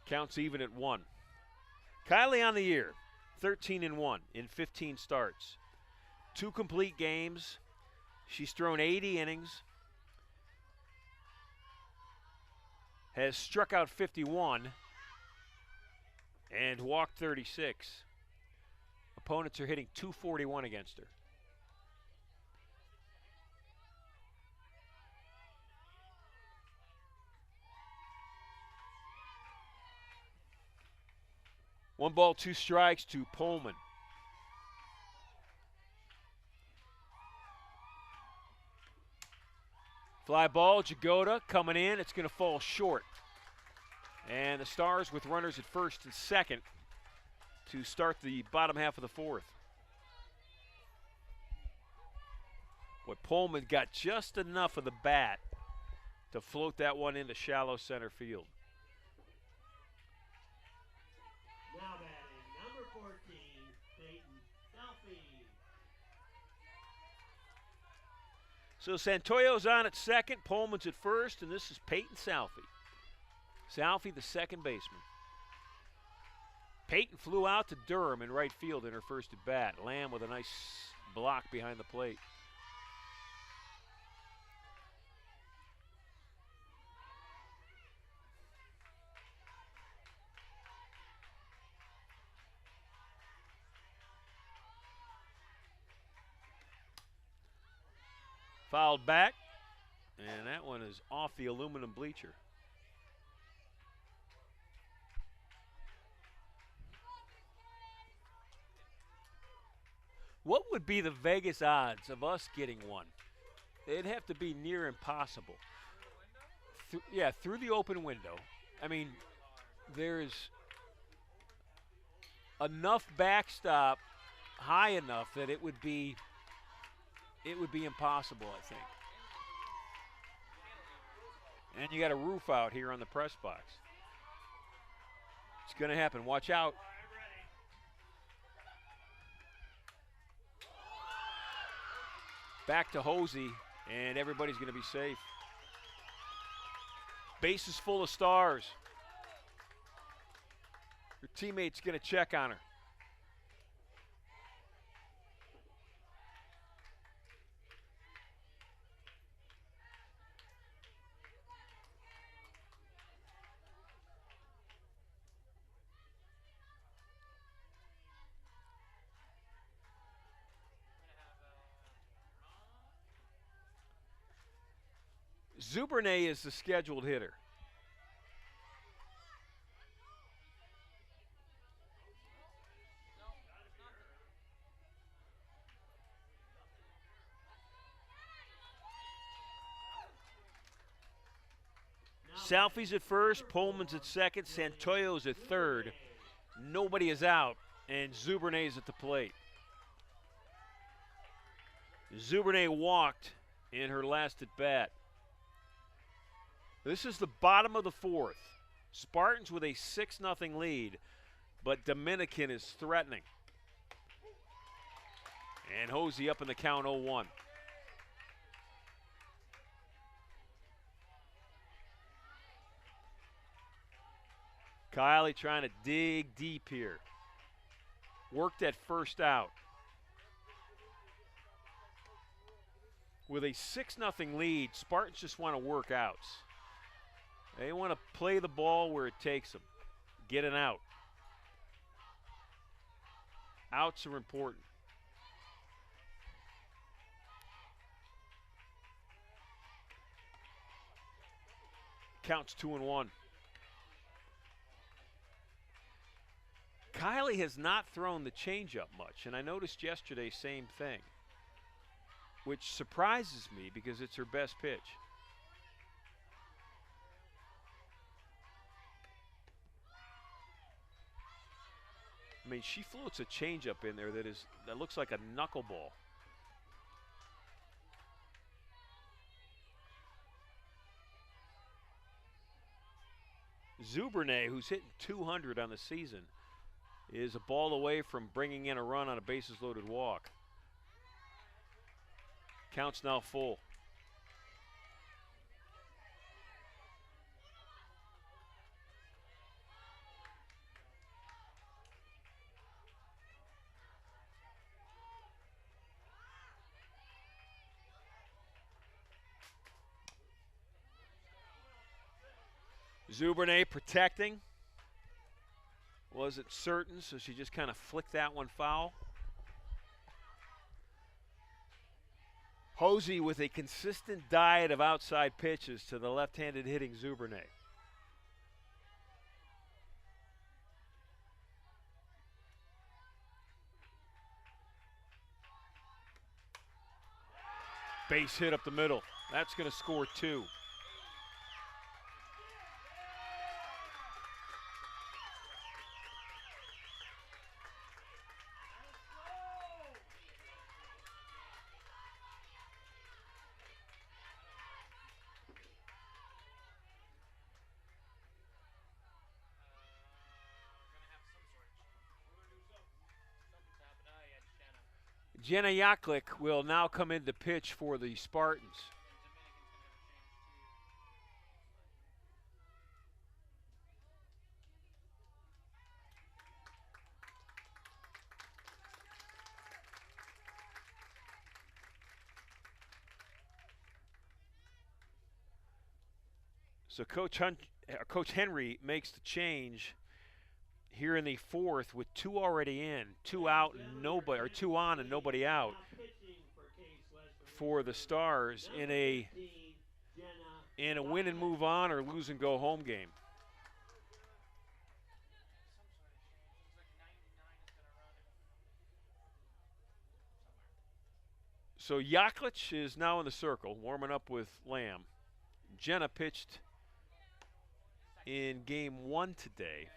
Counts even at 1. Kylie on the year, 13-1 in 15 starts. 2 complete games. She's thrown 80 innings. Has struck out 51 and walked 36. Opponents are hitting .241 against her. One ball, 2 strikes to Pullman. Fly ball, Jagoda coming in. It's going to fall short. And the Stars with runners at first and second to start the bottom half of the fourth. Boy, Pullman got just enough of the bat to float that one into shallow center field. Now batting, number 14, Peyton Selfie. So Santoyo's on at second, Pullman's at first, and this is Peyton Selfie. Selfie, the second baseman. Peyton flew out to Durham in right field in her first at bat. Lamb with a nice block behind the plate. Fouled back, and that one is off the aluminum bleacher. What would be the Vegas odds of us getting one? It'd have to be near impossible. Through the open window. I mean, there's enough backstop high enough that it would be impossible, I think. And you got a roof out here on the press box. It's going to happen. Watch out. Back to Hosey, and everybody's going to be safe. Base is full of Stars. Her teammate's going to check on her. Zubernay is the scheduled hitter. Selfie's at first, Pullman's at second, Santoyo's at third. Nobody is out, and Zubernay's at the plate. Zubernay walked in her last at bat. This is the bottom of the fourth. Spartans with a 6-0 lead, but Dominican is threatening. And Hosey up in the count 0-1. Kiley trying to dig deep here. Worked that first out. With a 6-0 lead, Spartans just want to work outs. They want to play the ball where it takes them. Get an out. Outs are important. Counts 2-1. Kiley has not thrown the changeup much, and I noticed yesterday same thing, which surprises me because it's her best pitch. I mean, she floats a changeup in there that looks like a knuckleball. Zubernay, who's hitting 200 on the season, is a ball away from bringing in a run on a bases-loaded walk. Count's now full. Zubernay protecting. Wasn't certain, so she just kind of flicked that one foul. Hosey with a consistent diet of outside pitches to the left-handed hitting Zubernay. Base hit up the middle. That's going to score 2. Jenna Yaklik will now come in to pitch for the Spartans. So Coach Henry makes the change here in the 4th with 2 already in, 2 out, and nobody, or 2 on and nobody out for the Stars in a win and move on or lose and go home game. So Yaklich is now in the circle, warming up with Lamb. Jenna pitched in game 1 today.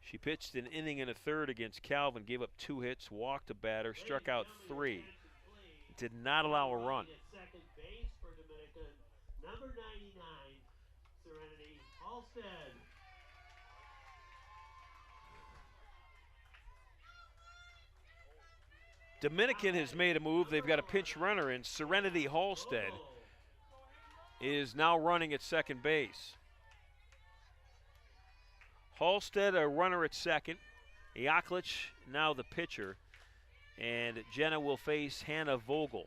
She pitched an inning and a third against Calvin, gave up 2 hits, walked a batter, struck out 3. Did not allow a run. Second base for Dominican, number 99, Serenity Halstead. Dominican has made a move. They've got a pinch runner in. Serenity Halstead is now running at second base. Halstead, a runner at second. Yaklich, now the pitcher. And Jenna will face Hannah Vogel.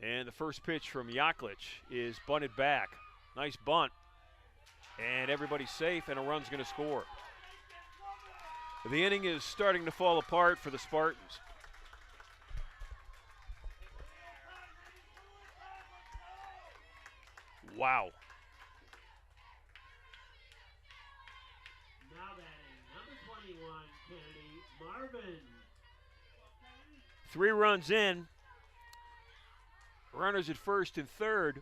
And the first pitch from Yaklich is bunted back. Nice bunt. And everybody's safe, and a run's going to score. The inning is starting to fall apart for the Spartans. Wow. Now batting, number 21, Kennedy Marvin. 3 runs in. Runners at first and third.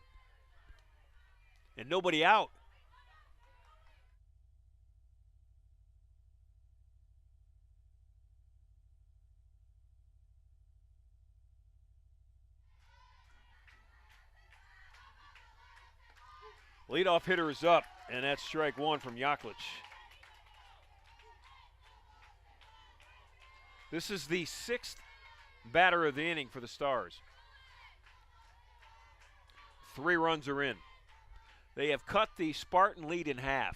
And nobody out. Leadoff hitter is up, and that's strike one from Yaklich. This is the 6th batter of the inning for the Stars. 3 runs are in. They have cut the Spartan lead in half.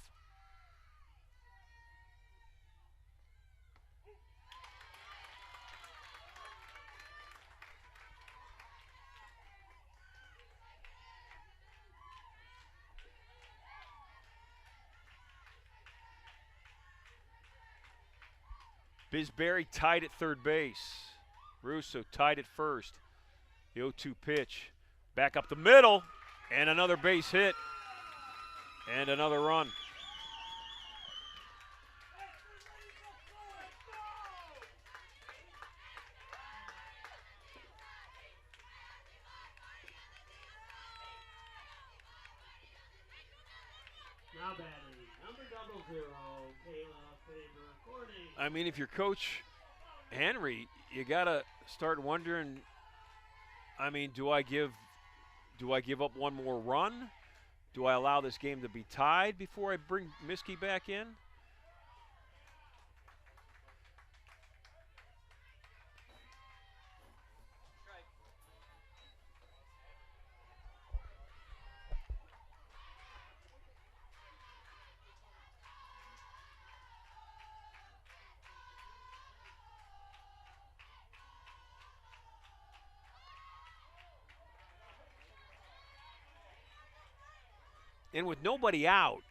Bisberry tied at third base. Russo tied at first. The 0-2 pitch. Back up the middle, and another base hit, and another run. Now batting, number 00, Kayla Faber-Corning. I mean, if you're Coach Henry, you gotta start wondering. I mean, do I give up one more run? Do I allow this game to be tied before I bring Miskey back in? And with nobody out,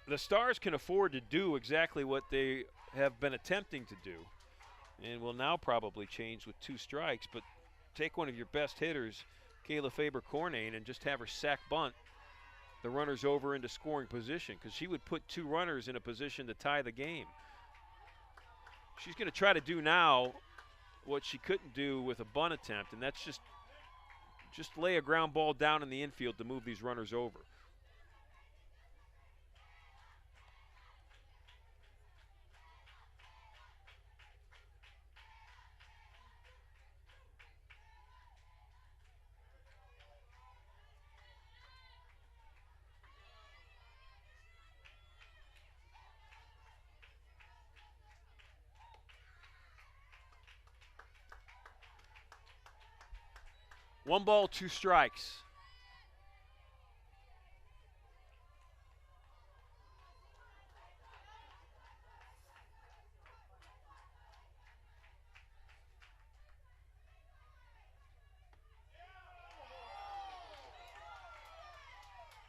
the Stars can afford to do exactly what they have been attempting to do, and will now probably change with 2 strikes. But take one of your best hitters, Kayla Faber-Corning, and just have her sack bunt the runners over into scoring position, because she would put 2 runners in a position to tie the game. She's going to try to do now what she couldn't do with a bunt attempt, and that's just lay a ground ball down in the infield to move these runners over. One ball, 2 strikes.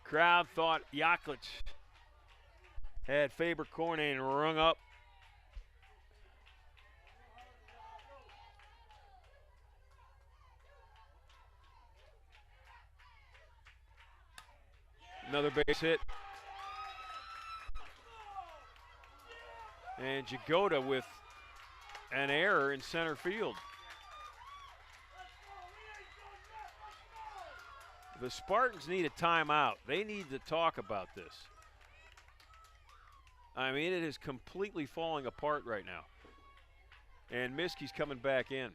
Crowd thought Yaklich had Faber-Corning rung up. Another base hit. And Jagoda with an error in center field. The Spartans need a timeout. They need to talk about this. I mean, it is completely falling apart right now. And Miskey's coming back in.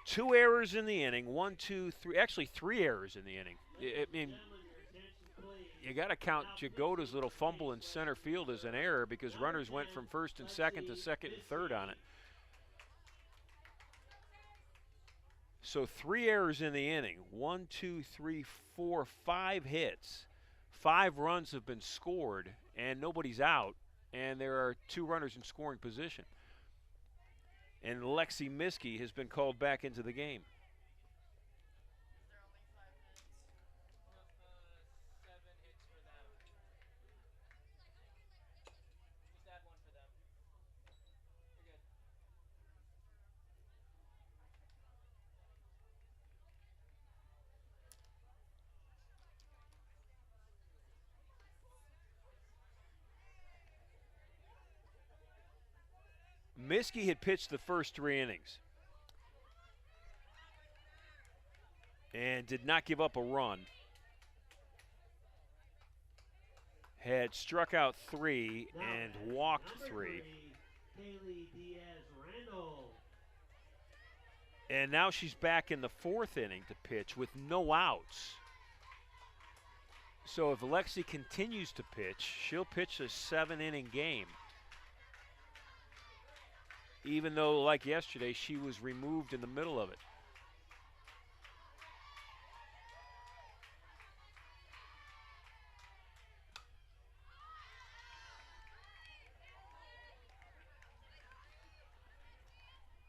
Two errors in the inning. 1, 2, 3. Actually, 3 errors in the inning. I mean, you got to count Jagoda's little fumble in center field as an error, because runners went from first and second to second and third on it. So 3 errors in the inning. 1, 2, 3, 4, 5 hits. 5 runs have been scored, and nobody's out, and there are 2 runners in scoring position. And Lexi Miskey has been called back into the game. Miskey had pitched the first 3 innings. and did not give up a run. Had struck out 3 and walked 3. Kaylee Diaz-Randall. And now she's back in the 4th inning to pitch with no outs. So if Lexi continues to pitch, she'll pitch a 7-inning game. Even though, like yesterday, she was removed in the middle of it.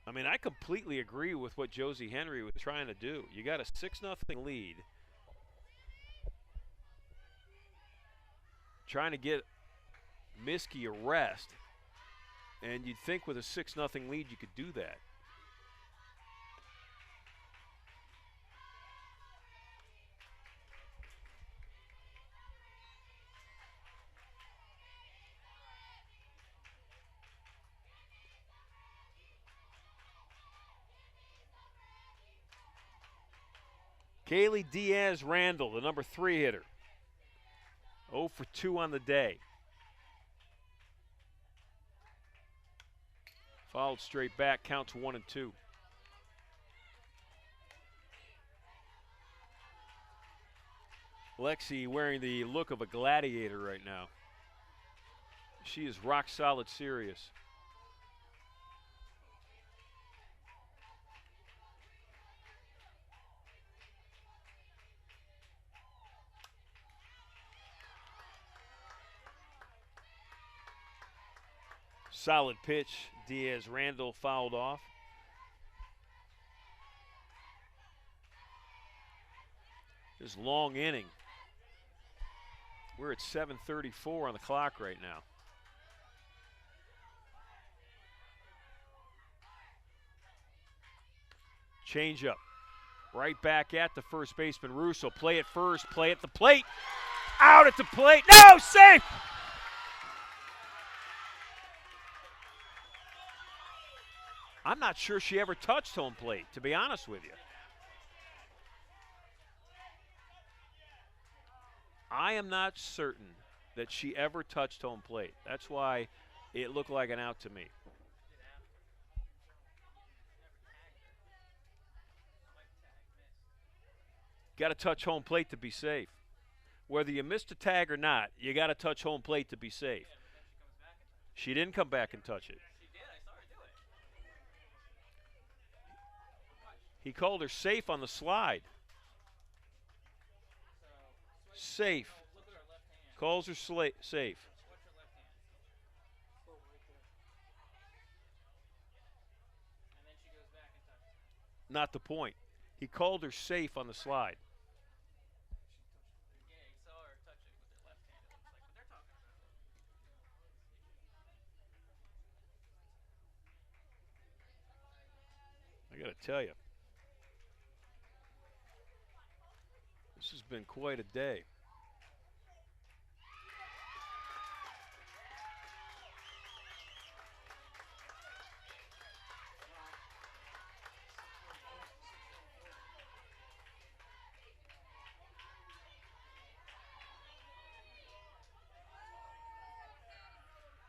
I mean, I completely agree with what Josie Henry was trying to do. You got a 6-0 lead. Trying to get Miskey a rest. And you'd think with a 6-0 lead you could do that. Kaylee Diaz-Randall, the number 3 hitter. 0 for 2 on the day. Fouled straight back, counts 1 and 2. Lexi wearing the look of a gladiator right now. She is rock solid serious. Solid pitch. Diaz-Randall fouled off. This long inning. We're at 7:34 on the clock right now. Change up. Right back at the first baseman, Russo. Play it first, play at the plate. Out at the plate. No, safe! I'm not sure she ever touched home plate, to be honest with you. I am not certain that she ever touched home plate. That's why it looked like an out to me. Got to touch home plate to be safe. Whether you missed a tag or not, you got to touch home plate to be safe. She didn't come back and touch it. He called her safe on the slide. Safe. Calls her safe. Not the point. He called her safe on the slide. I got to tell you, this has been quite a day.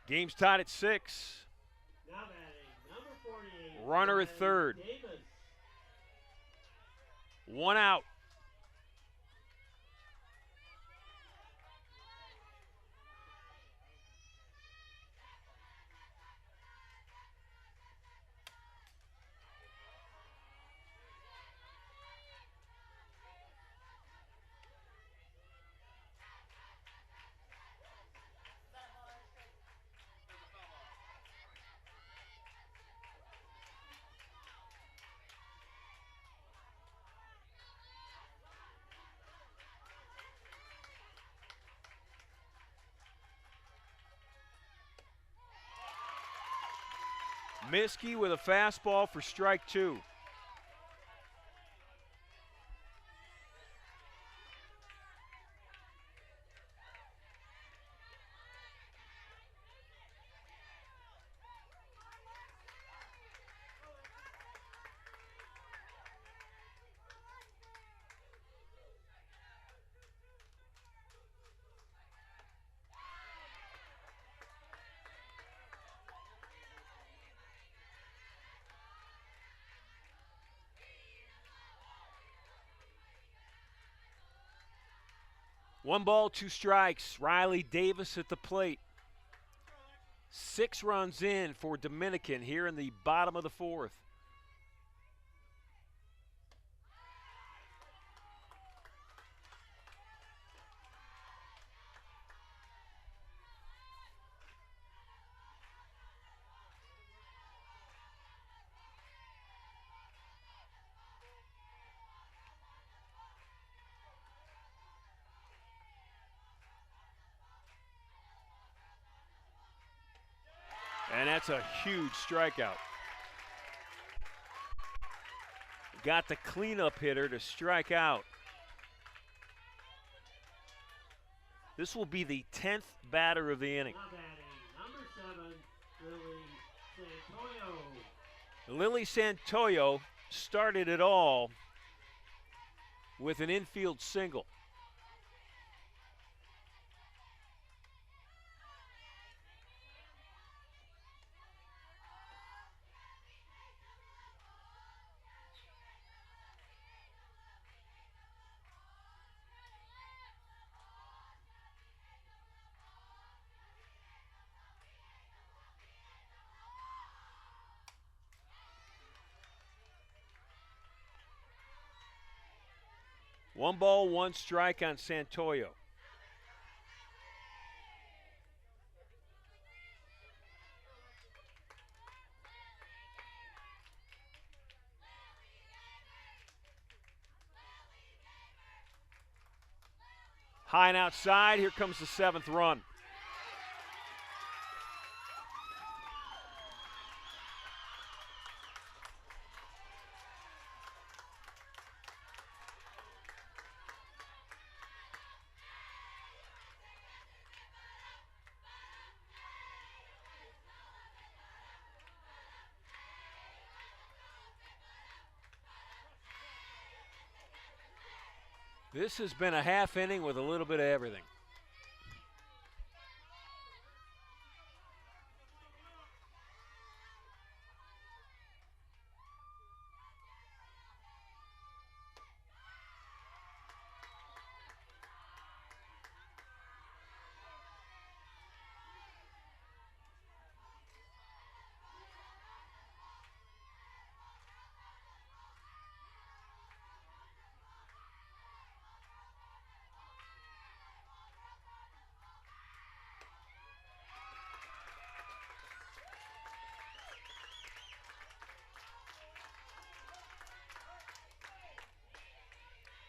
Game's tied at 6. Now batting, number 48. Runner at third. Davis. 1 out. Miskey with a fastball for strike 2. 1 ball, 2 strikes. Riley Davis at the plate. 6 runs in for Dominican here in the bottom of the 4th. And that's a huge strikeout. Got the cleanup hitter to strike out. This will be the 10th batter of the inning. Now batting, number 7, Lily Santoyo. Lily Santoyo started it all with an infield single. One ball, 1 strike on Santoyo. High and outside, here comes the 7th run. This has been a half inning with a little bit of everything.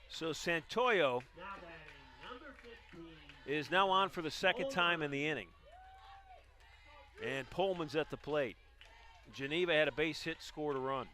So Santoyo Now batting, number 15. is now on for the 2nd time in the inning. And Pullman's at the plate. Geneva had a base hit, scored a run.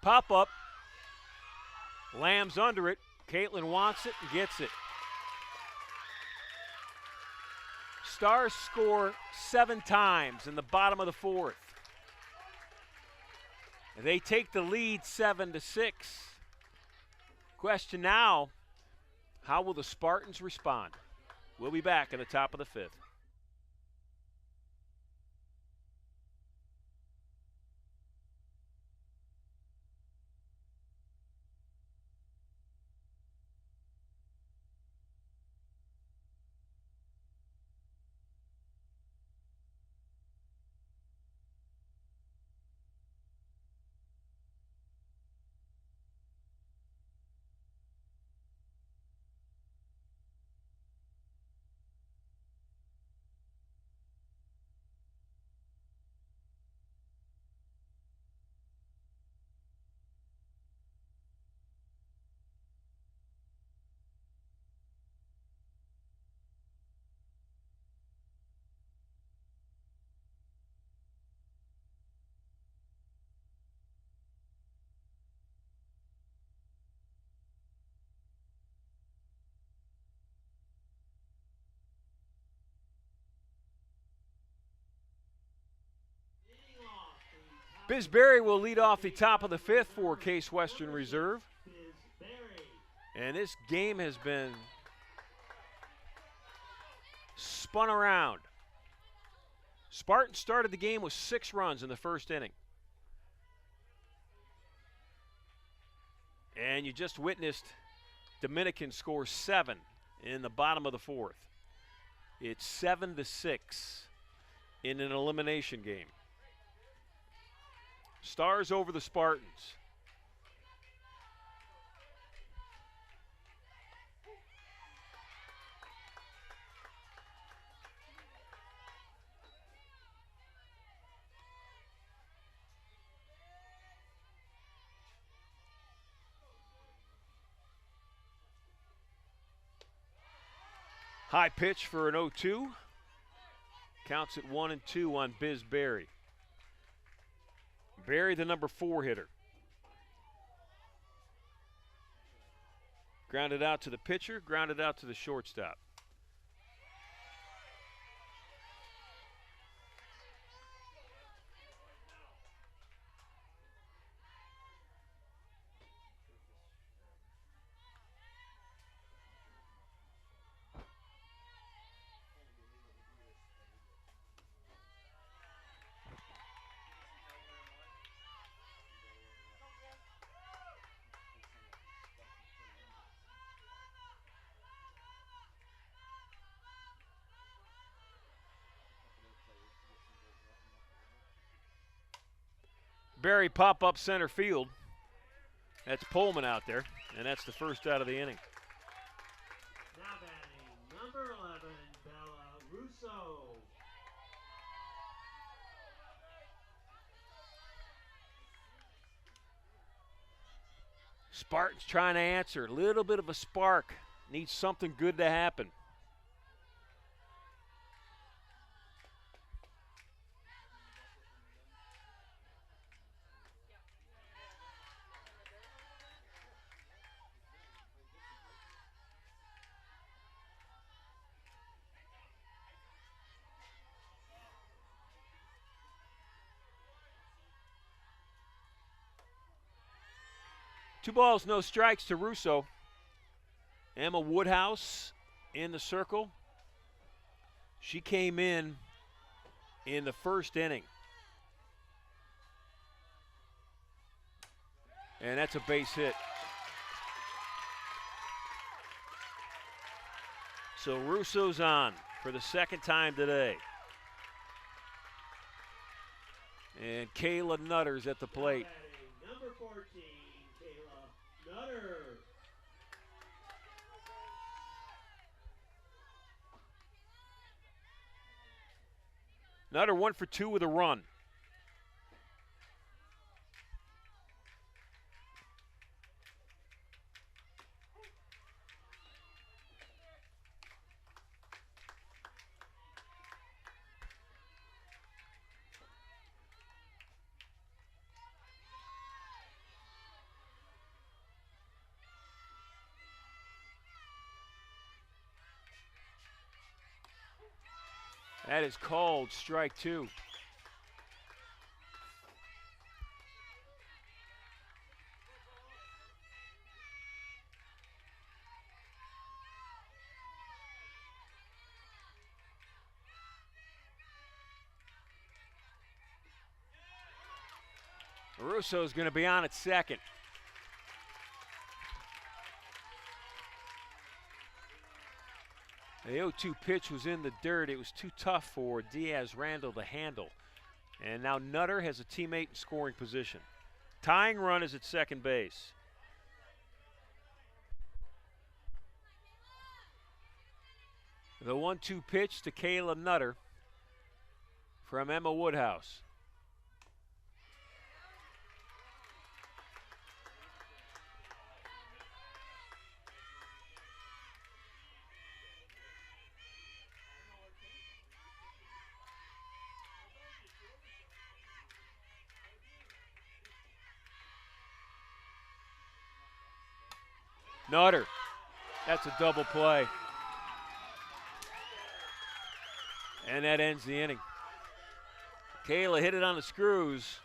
Pop up. Lamb's under it. Caitlin wants it and gets it. Stars score 7 times in the bottom of the 4th. They take the lead 7-6. Question now, how will the Spartans respond? We'll be back in the top of the 5th. Bisberry will lead off the top of the fifth for Case Western Reserve. And this game has been spun around. Spartans started the game with 6 runs in the first inning. And you just witnessed Dominican score 7 in the bottom of the fourth. It's 7-6 in an elimination game. Stars over the Spartans. High pitch for an 0-2. Counts at 1-2 on Biz Berry. Berry, the number 4 hitter. Grounded out to the pitcher, grounded out to the shortstop. Berry pop up center field. That's Pullman out there, and that's the first out of the inning. Now batting, number 11, Bella Russo. Spartans trying to answer. A little bit of a spark. Needs something good to happen. Two balls, no strikes to Russo. Emma Woodhouse in the circle. She came in the first inning. And that's a base hit. So Russo's on for the second time today. And Kayla Nutter's at the plate. Number 14, Kayla Nutter. Nutter 1 for 2 with a run. That is called strike 2. Russo's going to be on at second. The 0-2 pitch was in the dirt. It was too tough for Diaz-Randall to handle. And now Nutter has a teammate in scoring position. Tying run is at second base. The 1-2 pitch to Kayla Nutter from Emma Woodhouse. Nutter, that's a double play. And that ends the inning. Kayla hit it on the screws,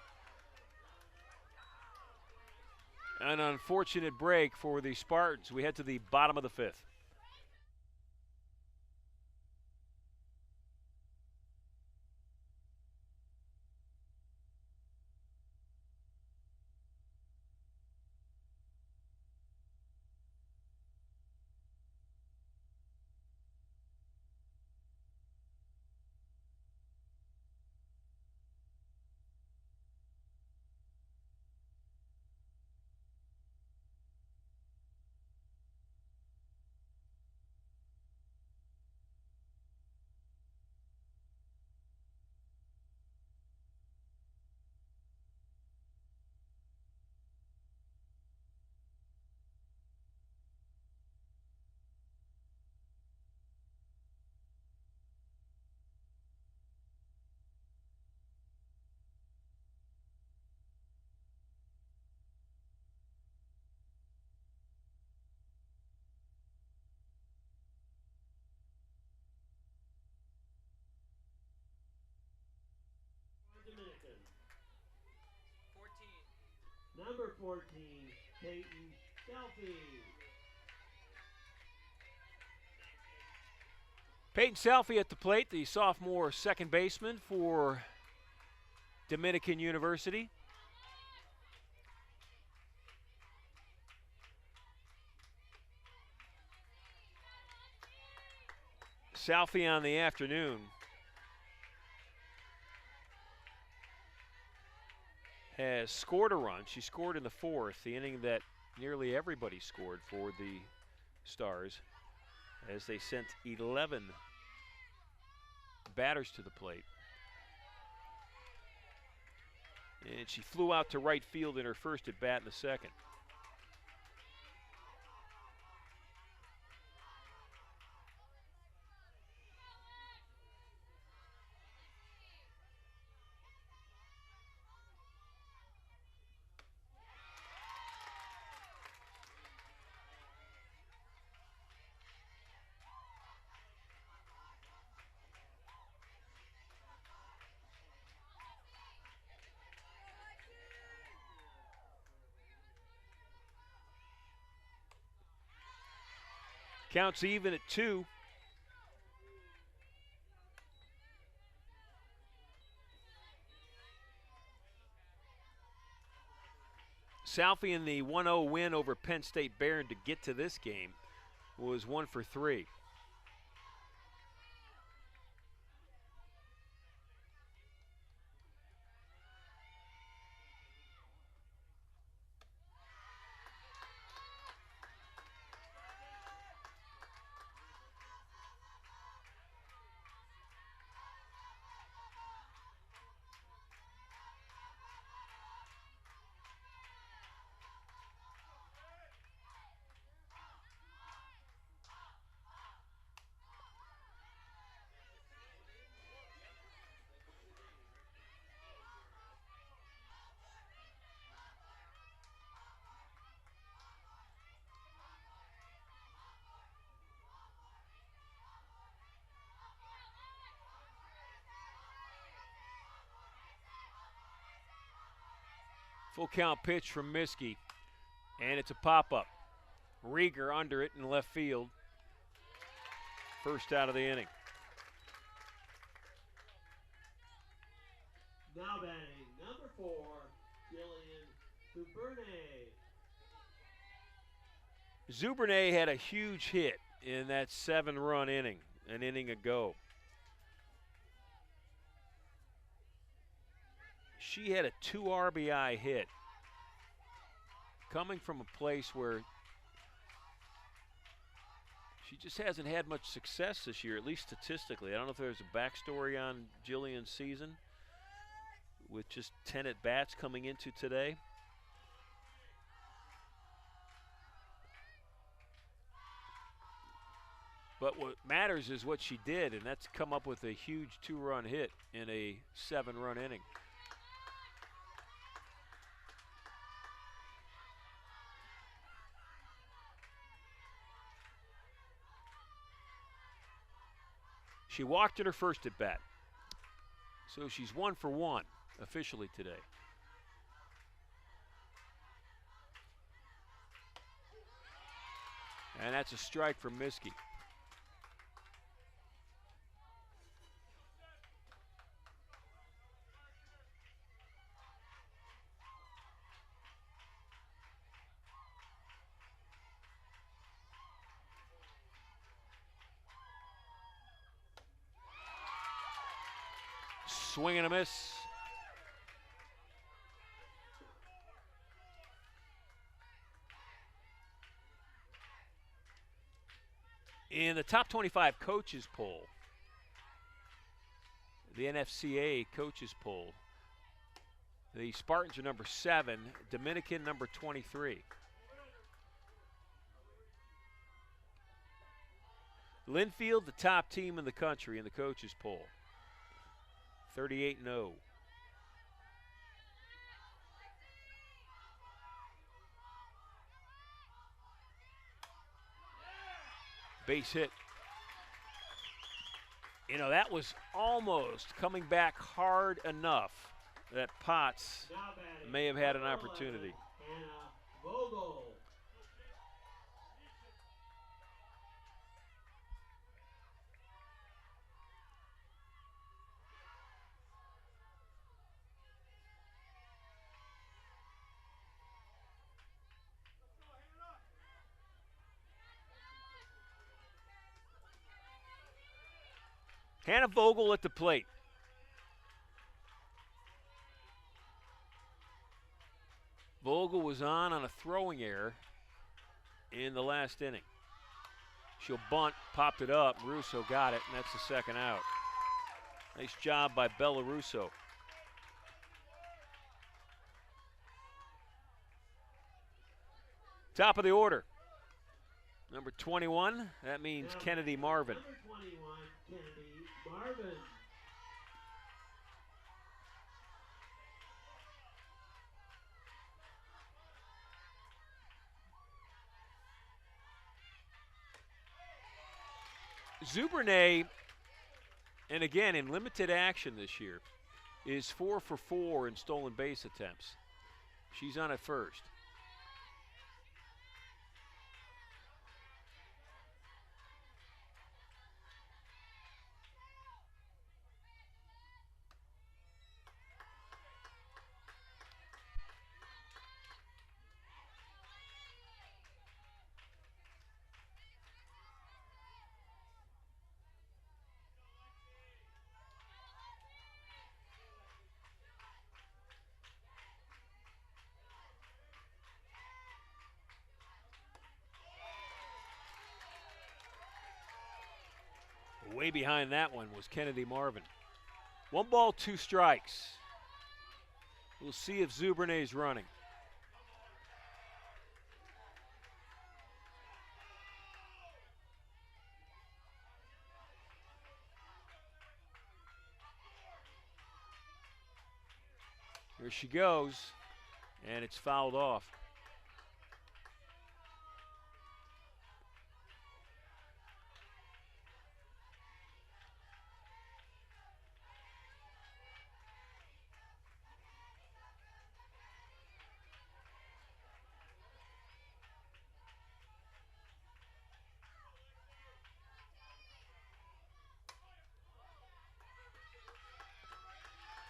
An unfortunate break for the Spartans. We head to the bottom of the 5th. Dominican. Number 14, Peyton Selfie. Peyton Selfie at the plate, the sophomore second baseman for Dominican University. Selfie on the afternoon has scored a run. She scored in the 4th, the inning that nearly everybody scored for the Stars, as they sent 11 batters to the plate. And she flew out to right field in her first at bat in the 2nd. Counts even at 2. Selfie in the 1-0 win over Penn State Barron to get to this game was 1 for 3. Full count pitch from Miskey, and it's a pop-up. Rieger under it in left field. First out of the inning. Now batting, number 4, Jillian Duvernay. Zubernay had a huge hit in that 7-run inning, an inning ago. She had a 2 RBI hit, coming from a place where she just hasn't had much success this year, at least statistically. I don't know if there's a backstory on Jillian's season with just 10 at-bats coming into today. But what matters is what she did, and that's come up with a huge 2-run hit in a 7-run inning. She walked in her first at bat, so she's 1 for 1 officially today. And that's a strike for Miskey. Swing and a miss. In the top 25 coaches poll, the NCAA coaches poll, the Spartans are number 7, Dominican number 23. Linfield, the top team in the country in the coaches poll, 38-0. Base hit. You know, that was almost coming back hard enough that Potts may have had an opportunity. Vogel. Hannah Vogel at the plate. Vogel was on a throwing error in the last inning. She'll bunt, popped it up. Russo got it, and that's the second out. Nice job by Bella Russo. Top of the order. Number 21, that means Kennedy Marvin. Number 21, Kennedy Marvin. Zubernay, and again in limited action this year, is 4 for 4 in stolen base attempts. She's on at first. Way behind that one was Kennedy Marvin. 1 ball, 2 strikes. We'll see if Zubernay's running. Here she goes, and it's fouled off.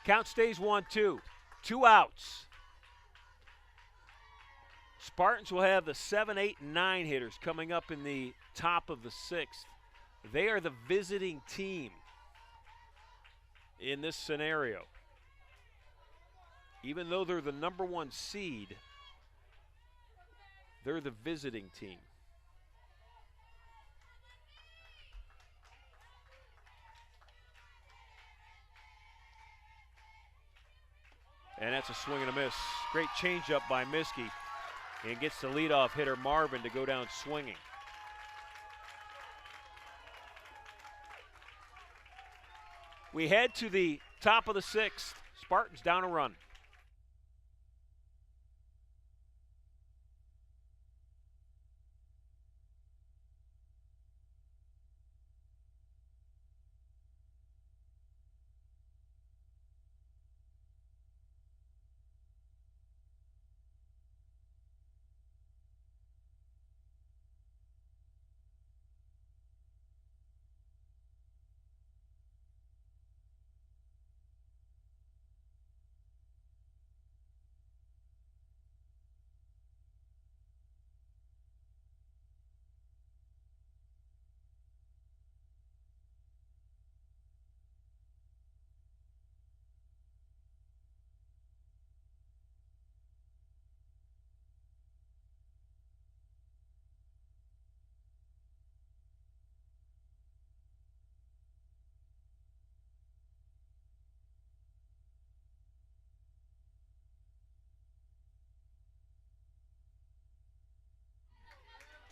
Count stays 1-2. 2 outs. Spartans will have the 7, 8, and 9 hitters coming up in the top of the 6th. They are the visiting team in this scenario. Even though they're the number 1 seed, they're the visiting team. And that's a swing and a miss. Great changeup by Miskey. And gets the leadoff hitter Marvin to go down swinging. We head to the top of the 6th. Spartans down a run.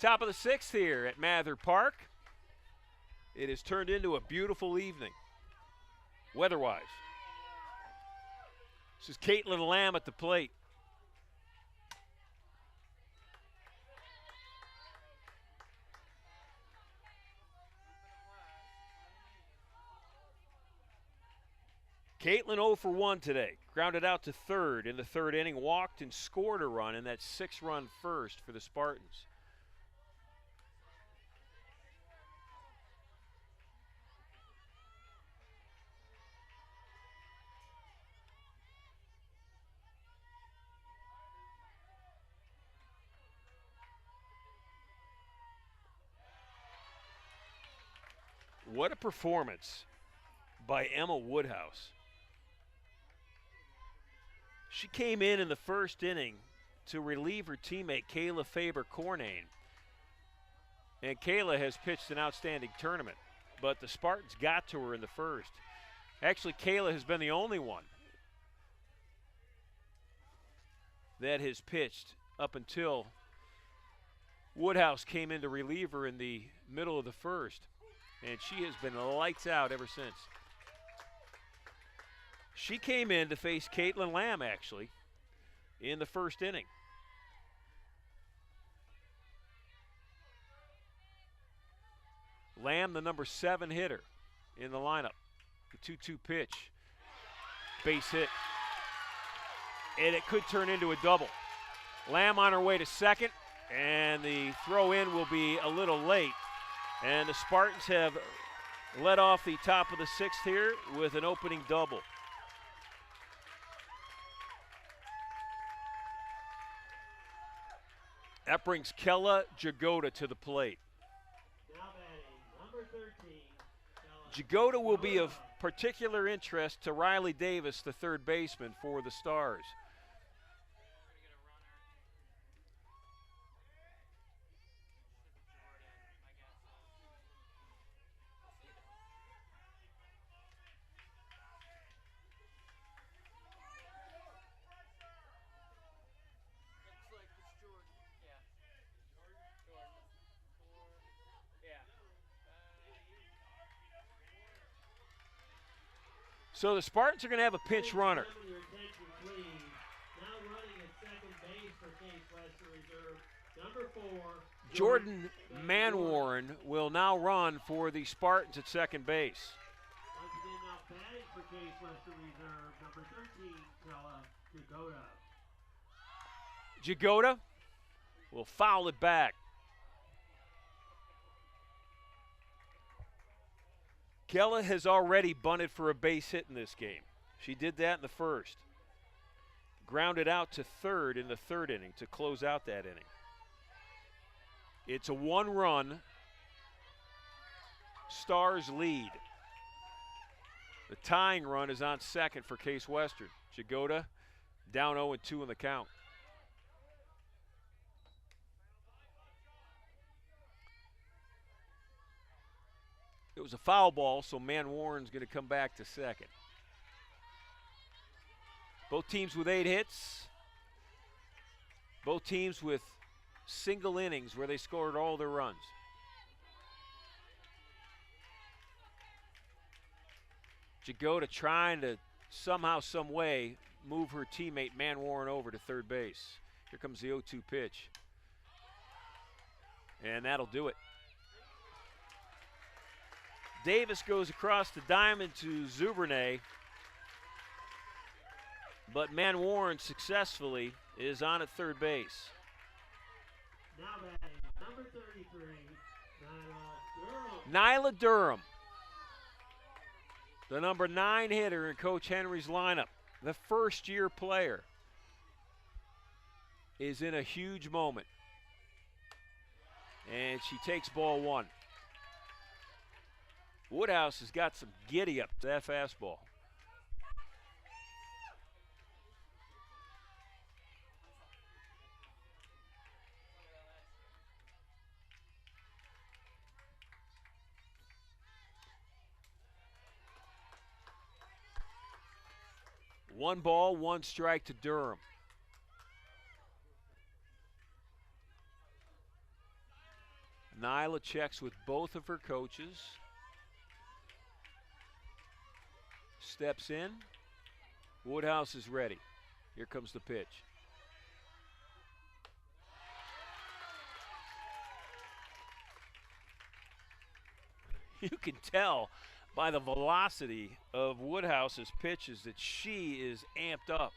Top of the 6th here at Mather Park. It has turned into a beautiful evening, weather-wise. This is Caitlin Lamb at the plate. Caitlin 0 for 1 today. Grounded out to third in the third inning, walked and scored a run in that 6-run first for the Spartans. What a performance by Emma Woodhouse. She came in the first inning to relieve her teammate Kayla Faber-Cornane. And Kayla has pitched an outstanding tournament, but the Spartans got to her in the first. Actually, Kayla has been the only one that has pitched up until Woodhouse came in to relieve her in the middle of the first. And she has been lights out ever since. She came in to face Caitlin Lamb, actually, in the first inning. Lamb, the number 7 hitter in the lineup. The 2-2 pitch. Base hit. And it could turn into a double. Lamb on her way to second, and the throw in will be a little late. And the Spartans have led off the top of the 6th here with an opening double. That brings Kella Jagoda to the plate. Now batting, number 13. Jagoda will be of particular interest to Riley Davis, the third baseman for the Stars. So the Spartans are going to have a pinch runner. Your attention, please. Now running at second base for Case Western Reserve, number 4. Jordan Manwarren will now run for the Spartans at second base. Once again, now batting for Case Western Reserve, number 13, Kella Jagoda. Jagoda will foul it back. Kella has already bunted for a base hit in this game. She did that in the first. Grounded out to third in the third inning to close out that inning. It's a 1-run Stars lead. The tying run is on second for Case Western. Jagoda down 0-2 in the count. It was a foul ball, so Manwarren's going to come back to second. Both teams with 8 hits. Both teams with single innings where they scored all their runs. Jagoda trying to somehow, some way, move her teammate Manwarren over to third base. Here comes the 0-2 pitch. And that'll do it. Davis goes across the diamond to Zubernay, but Manwarren successfully is on at third base. Now batting, number 33, Nyla Durham. Nyla Durham, the number 9 hitter in Coach Henry's lineup, the first-year player, is in a huge moment. And she takes ball 1. Woodhouse has got some giddy up to that fastball. One ball, 1 strike to Durham. Nyla checks with both of her coaches. Steps in. Woodhouse is ready. Here comes the pitch. You can tell by the velocity of Woodhouse's pitches that she is amped up.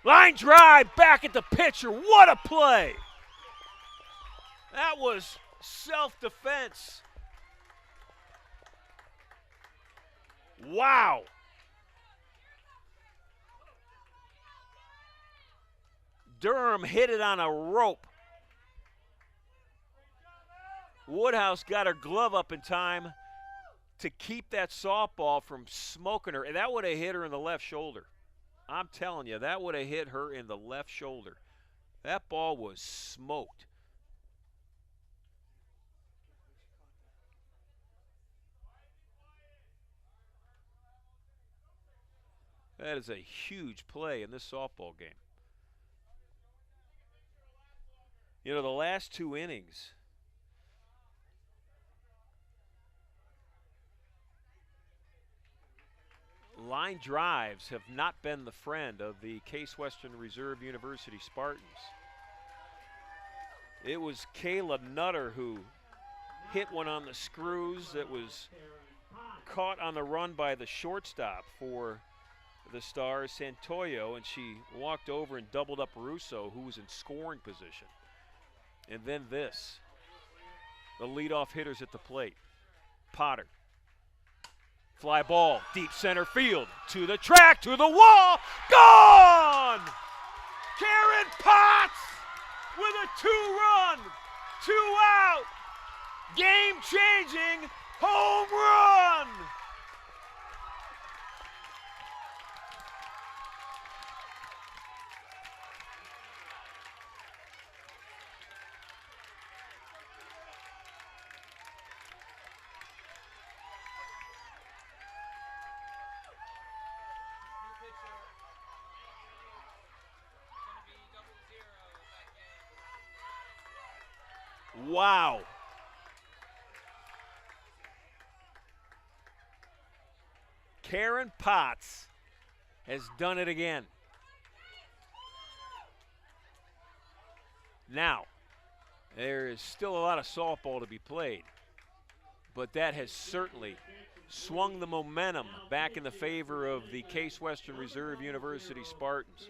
Line drive back at the pitcher. What a play! That was self-defense. Wow. Durham hit it on a rope. Woodhouse got her glove up in time to keep that softball from smoking her. And that would have hit her in the left shoulder. I'm telling you, that would have hit her in the left shoulder. That ball was smoked. That is a huge play in this softball game. You know, the last 2 innings, line drives have not been the friend of the Case Western Reserve University Spartans. It was Kayla Nutter who hit one on the screws that was caught on the run by the shortstop for the Stars, Santoyo, and she walked over and doubled up Russo, who was in scoring position. And then this, the leadoff hitters at the plate. Potter. Fly ball, deep center field, to the track, to the wall, gone! Karen Potts with a 2-run, 2-out, game-changing home run! Wow. Karen Potts has done it again. Now, there is still a lot of softball to be played, but that has certainly swung the momentum back in the favor of the Case Western Reserve University Spartans.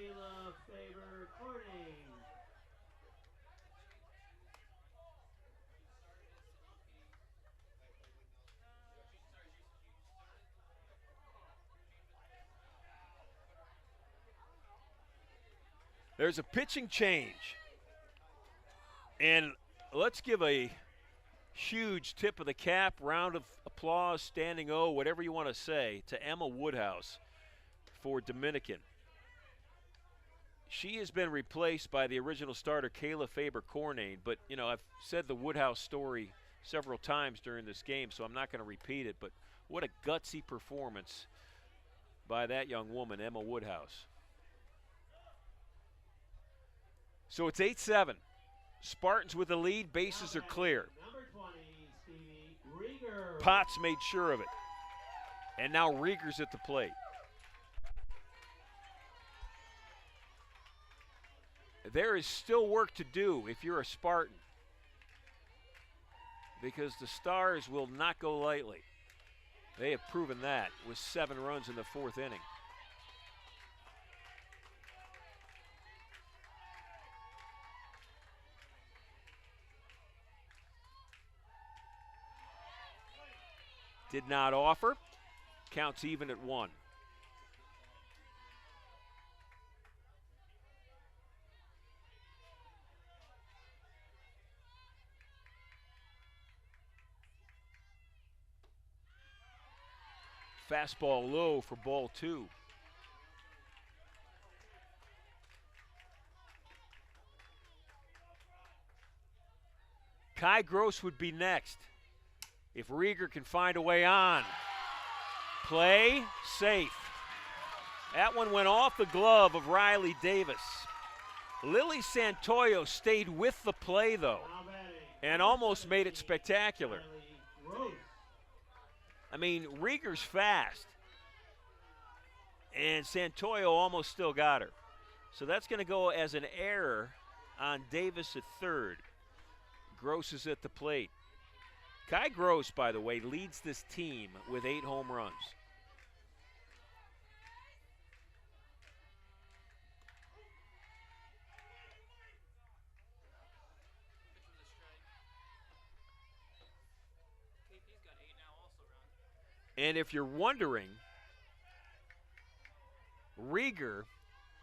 There's a pitching change. And let's give a huge tip of the cap, round of applause, standing O, whatever you want to say, to Emma Woodhouse for Dominican. She has been replaced by the original starter, Kayla Faber-Cornane. But, you know, I've said the Woodhouse story several times during this game, so I'm not going to repeat it. But what a gutsy performance by that young woman, Emma Woodhouse. So it's 8-7. Spartans with the lead, bases are clear. Potts made sure of it. And now Rieger's at the plate. There is still work to do if you're a Spartan, because the Stars will not go lightly. They have proven that with 7 runs in the 4th inning. Did not offer. Counts even at 1. Fastball low for ball 2. Kai Gross would be next if Rieger can find a way on. Play safe. That one went off the glove of Riley Davis. Lily Santoyo stayed with the play, though, Now batting. and almost made it spectacular. Riley Gross. I mean, Rieger's fast, and Santoyo almost still got her. So that's going to go as an error on Davis at third. Gross is at the plate. Kai Gross, by the way, leads this team with 8 home runs. And if you're wondering, Rieger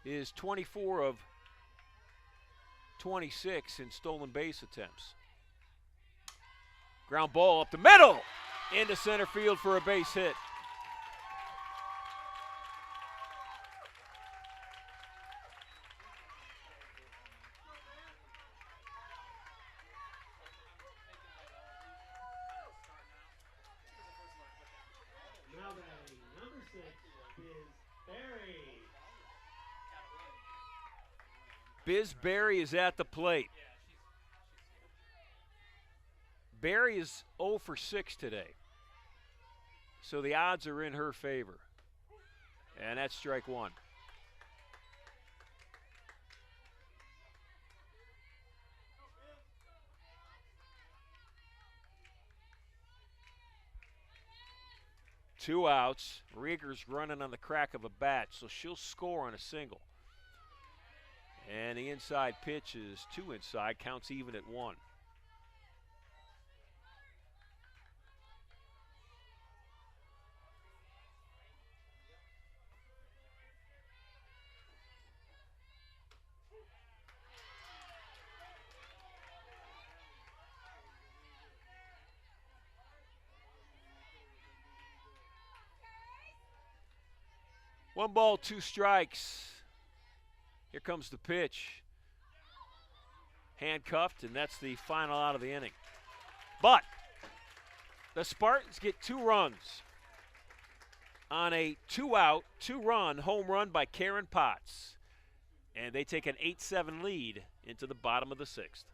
is 24 of 26 in stolen base attempts. Ground ball up the middle into center field for a base hit. Now batting. Number 6 is Barry. Biz Berry is at the plate. Berry is 0 for 6 today. So the odds are in her favor. And that's strike one. Two outs. Rieger's running on the crack of a bat, so she'll score on a single. And the inside pitch is 2 inside, counts even at 1. One ball, 2 strikes. Here comes the pitch. Handcuffed, and that's the final out of the inning. But the Spartans get 2 runs on a 2-out, 2-run home run by Karen Potts. And they take an 8-7 lead into the bottom of the 6th.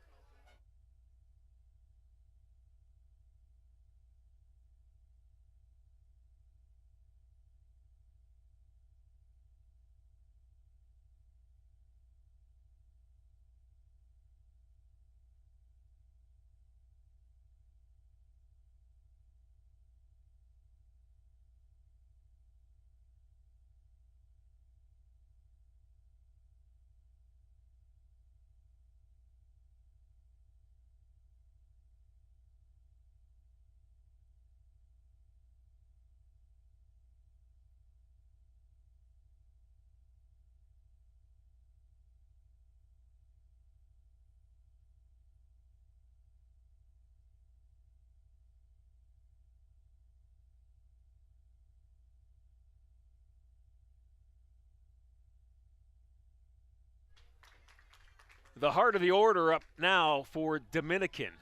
The heart of the order up now for Dominican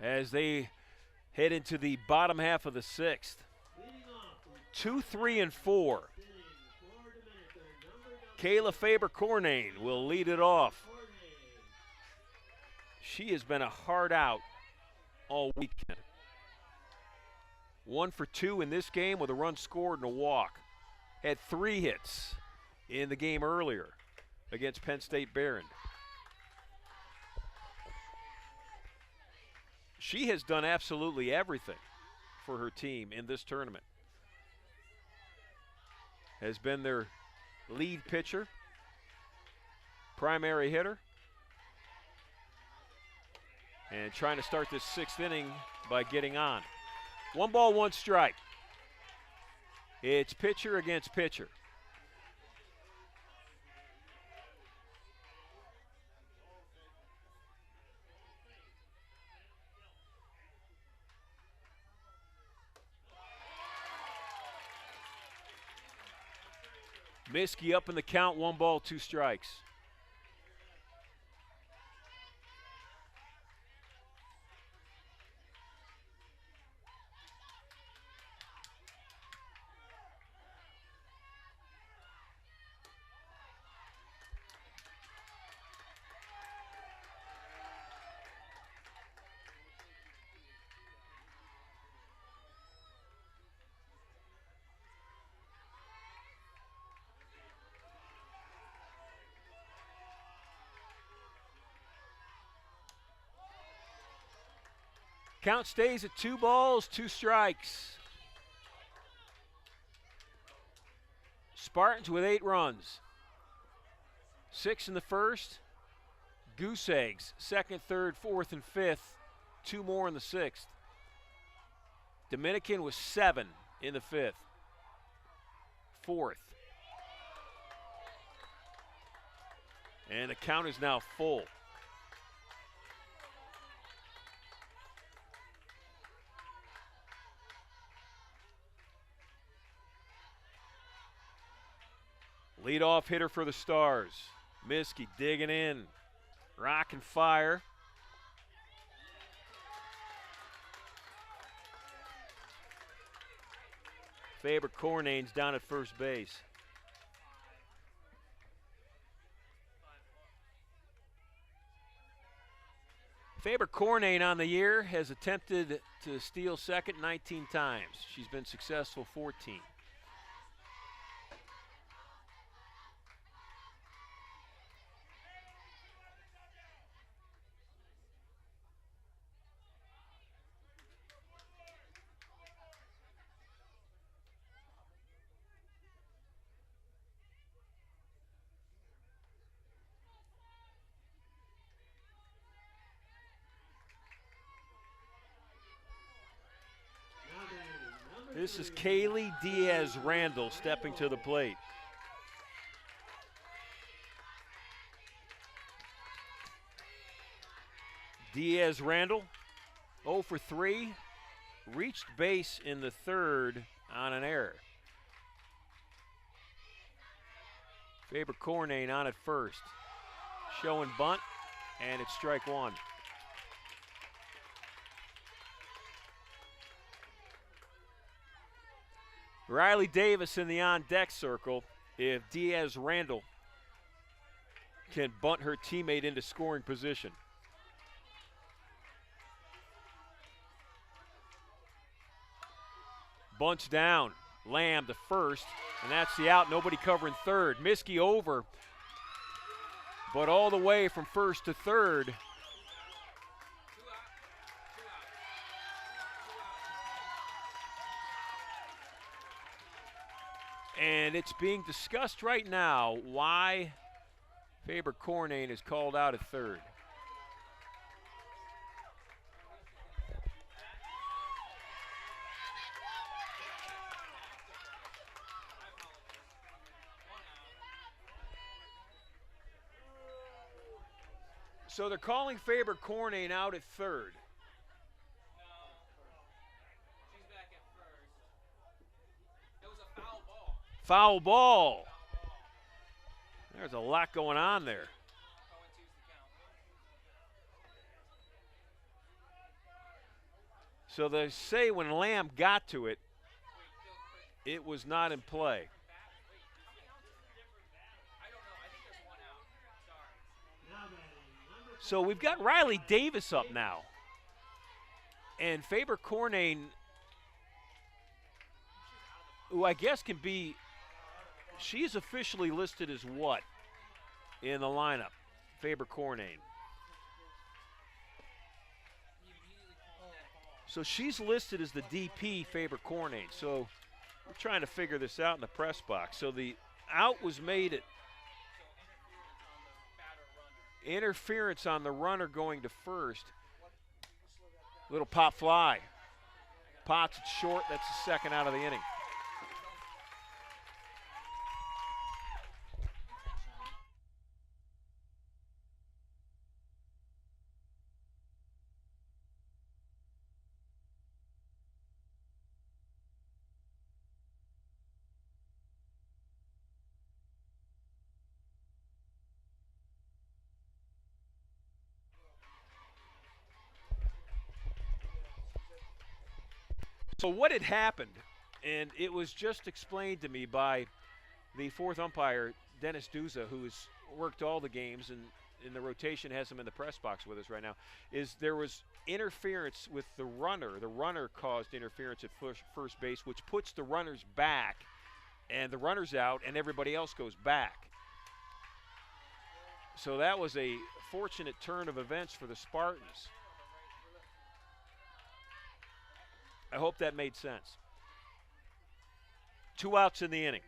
as they head into the bottom half of the 6th. 2, 3, and 4. Kayla Faber-Cornane will lead it off. She has been a hard out all weekend. 1 for 2 in this game with a run scored and a walk. Had 3 hits in the game earlier against Penn State Barron. She has done absolutely everything for her team in this tournament. Has been their lead pitcher, primary hitter, and trying to start this 6th inning by getting on. 1 ball, 1 strike. It's pitcher against pitcher. Miskey up in the count, 1 ball, 2 strikes. Count stays at 2 balls, 2 strikes. Spartans with 8 runs. 6 in the first. Goose eggs, 2nd, 3rd, 4th, and 5th. 2 more in the 6th. Dominican was 7 in the 5th. 4th. And the count is now full. Leadoff hitter for the Stars. Miskey digging in. Rock and fire. Faber Cornane's down at first base. Faber Cornane on the year has attempted to steal second 19 times. She's been successful 14. This is Kaylee Diaz-Randall stepping to the plate. Diaz-Randall, 0 for 3, reached base in the 3rd on an error. Faber Cornane on at first. Showing bunt, and it's strike 1. Riley Davis in the on-deck circle. If Diaz-Randall can bunt her teammate into scoring position. Bunts down. Lamb to first, and that's the out. Nobody covering third. Miskey over, but all the way from first to third. And it's being discussed right now why Faber Cornane is called out at third. So they're calling Faber Cornane out at third. Foul ball. There's a lot going on there. So they say when Lamb got to it, it was not in play. So we've got Riley Davis up now. And Faber Cornane, who I guess can be, she's officially listed as what in the lineup? Faber Cornane. So she's listed as the DP, Faber Cornane. So we're trying to figure this out in the press box. So the out was made at interference on the runner going to first. Little pop fly. Potts it short. That's the second out of the inning. So what had happened, and it was just explained to me by the fourth umpire, Dennis Duza, who has worked all the games and in the rotation has him in the press box with us right now, is there was interference with the runner. The runner caused interference at first base, which puts the runners back, and the runner's out, and everybody else goes back. So that was a fortunate turn of events for the Spartans. I hope that made sense. 2 outs in the inning.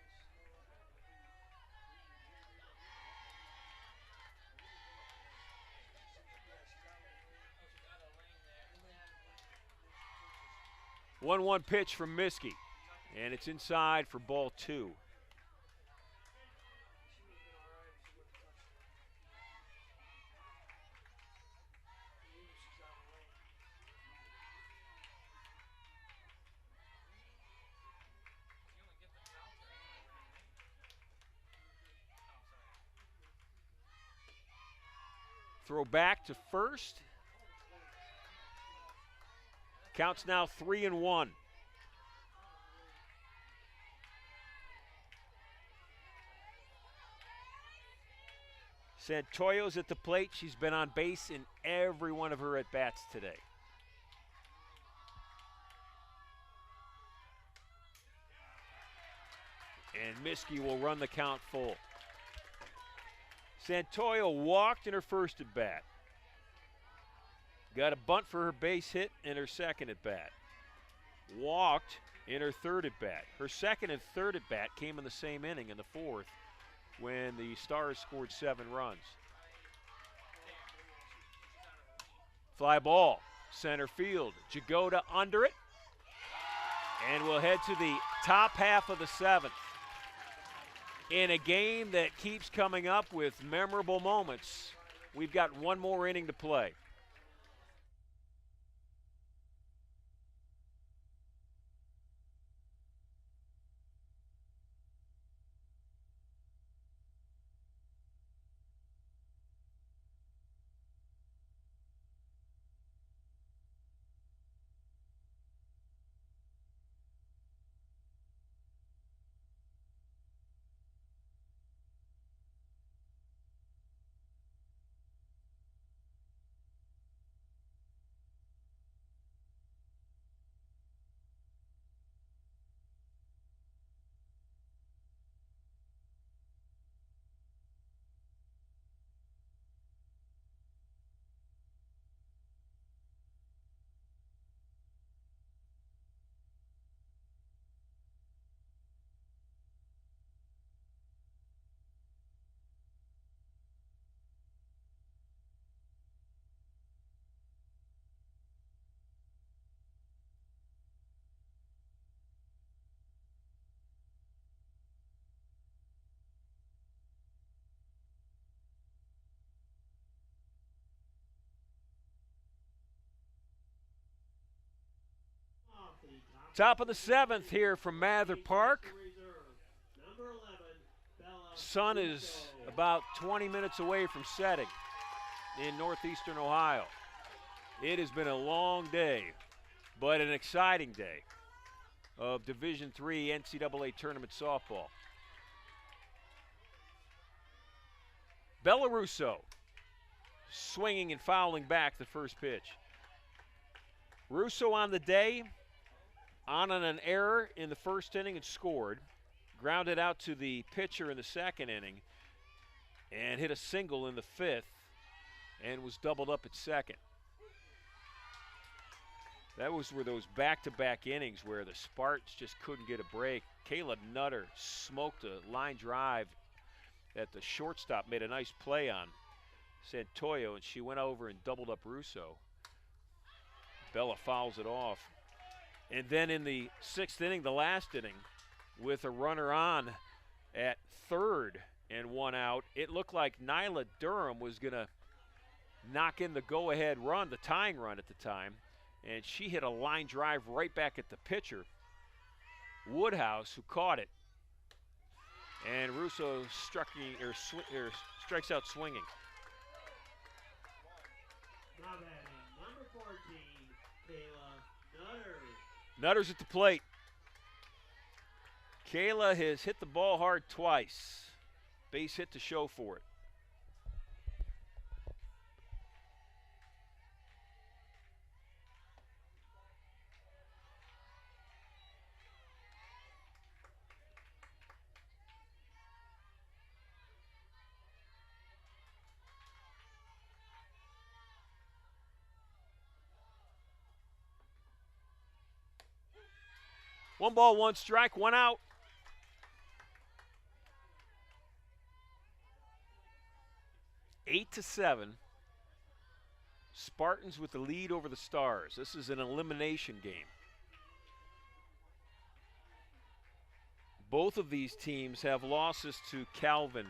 One pitch from Miskey, and it's inside for ball 2. Throw back to first. Counts now 3-1. Santoyo's at the plate. She's been on base in every one of her at-bats today. And Miskey will run the count full. Santoyo walked in her first at-bat. Got a bunt for her base hit in her second at-bat. Walked in her third at-bat. Her second and third at-bat came in the same inning in the fourth when the Stars scored 7 runs. Fly ball, center field. Jagoda under it. And we'll head to the top half of the 7th. In a game that keeps coming up with memorable moments, we've got one more inning to play. Top of the 7th here from Mather Park. Sun is about 20 minutes away from setting in northeastern Ohio. It has been a long day, but an exciting day of Division III NCAA tournament softball. Bella Russo swinging and fouling back the first pitch. Russo on the day, on an error in the first inning and scored. Grounded out to the pitcher in the second inning and hit a single in the 5th and was doubled up at second. That were those back-to-back innings where the Spartans just couldn't get a break. Kayla Nutter smoked a line drive that the shortstop made a nice play on Santoyo, and she went over and doubled up Russo. Bella fouls it off. And then in the 6th inning, the last inning, with a runner on at third and 1 out, it looked like Nyla Durham was going to knock in the go-ahead run, the tying run at the time, and she hit a line drive right back at the pitcher, Woodhouse, who caught it. And Russo strikes out swinging. Number 14, Kayla Nutter. Nutter's at the plate. Kayla has hit the ball hard twice. Base hit to show for it. 1 ball, 1 strike, 1 out. Eight to 7. Spartans with the lead over the Stars. This is an elimination game. Both of these teams have losses to Calvin.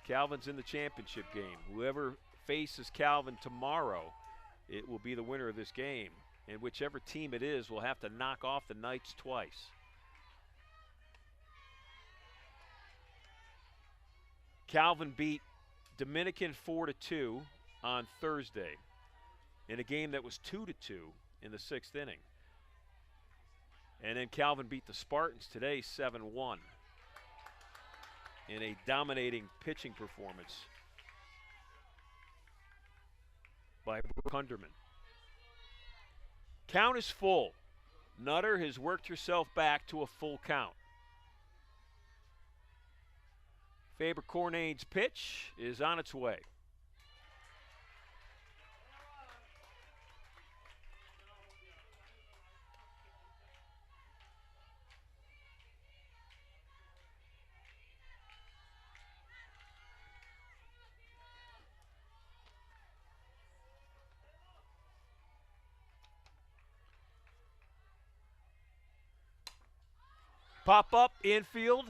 Calvin's in the championship game. Whoever faces Calvin tomorrow, it will be the winner of this game. And whichever team it is will have to knock off the Knights twice. Calvin beat Dominican 4-2 on Thursday in a game that was 2-2 in the 6th inning. And then Calvin beat the Spartans today 7-1 in a dominating pitching performance by Brooke Hunderman. Count is full. Nutter has worked herself back to a full count. Faber Cornane's pitch is on its way. Pop up infield.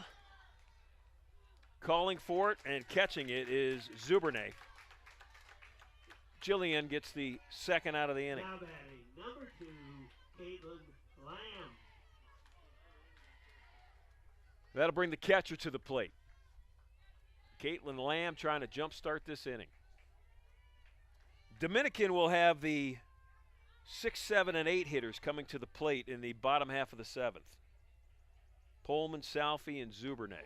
Calling for it and catching it is Zubernay. Jillian gets the second out of the inning. Now batting, number 2, Caitlin Lamb. That'll bring the catcher to the plate. Caitlin Lamb trying to jumpstart this inning. Dominican will have the 6, 7, and 8 hitters coming to the plate in the bottom half of the 7th. Pullman, Salfi, and Zubernay.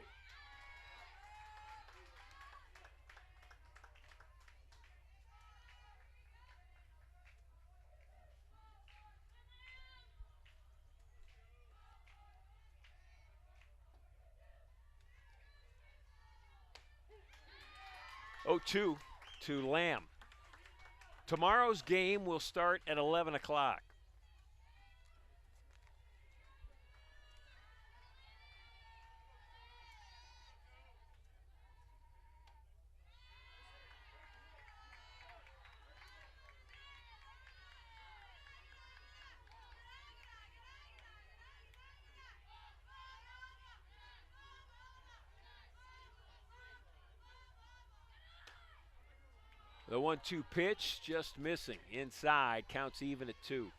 Oh, 2 to Lamb. Tomorrow's game will start at 11 o'clock. The 1-2 pitch just missing. Inside, counts even at 2.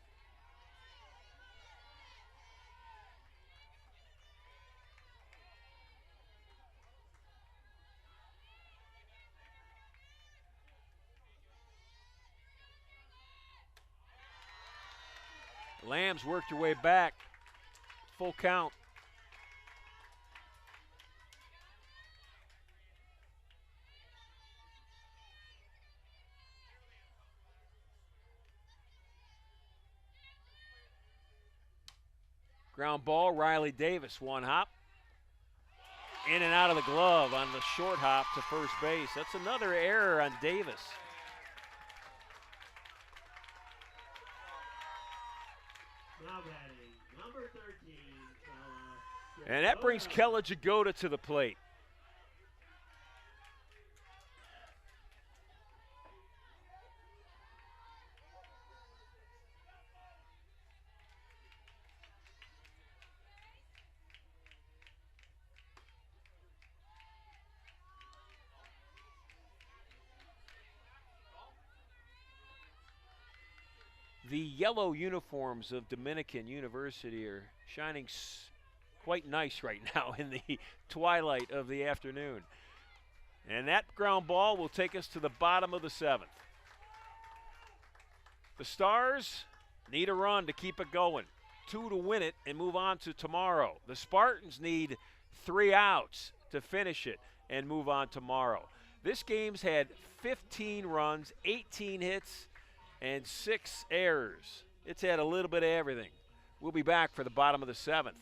Lamb's worked her way back. Full count. Ground ball, Riley Davis, 1 hop. In and out of the glove on the short hop to first base. That's another error on Davis. Now batting, number 13, And that brings Kella Jagoda to the plate. The yellow uniforms of Dominican University are shining quite nice right now in the twilight of the afternoon. And that ground ball will take us to the bottom of the 7th. The Stars need a run to keep it going. 2 to win it and move on to tomorrow. The Spartans need 3 outs to finish it and move on tomorrow. This game's had 15 runs, 18 hits, and 6 errors. It's had a little bit of everything. We'll be back for the bottom of the 7th.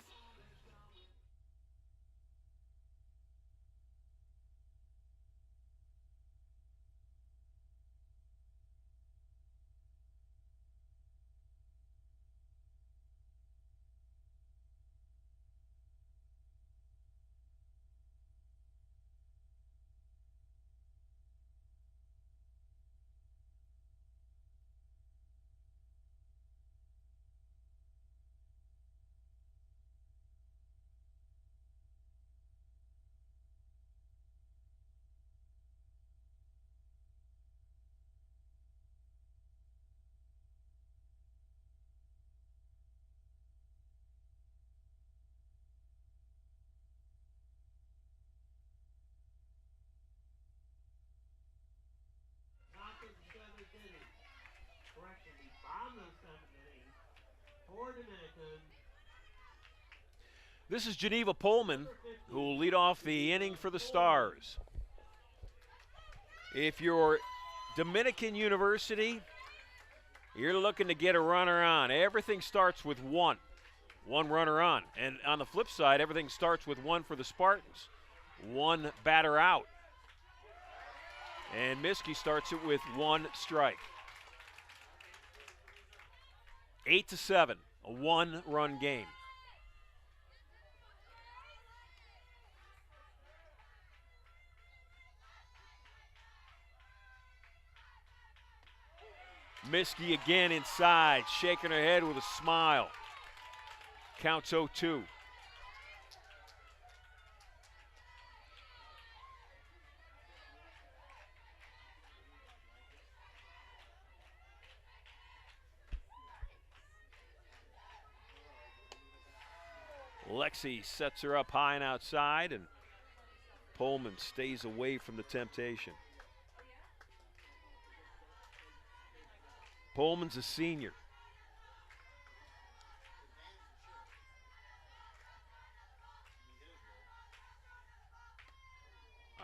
for Dominican. This is Geneva Pullman, who will lead off the inning for the Stars. If you're Dominican University, you're looking to get a runner on. Everything starts with one runner on. And on the flip side, everything starts with one for the Spartans. One batter out. And Miskey starts it with one strike. 8-7, a one-run game. Miskey again inside, shaking her head with a smile. Counts 0-2. Lexi sets her up high and outside, and Pullman stays away from the temptation. Pullman's a senior.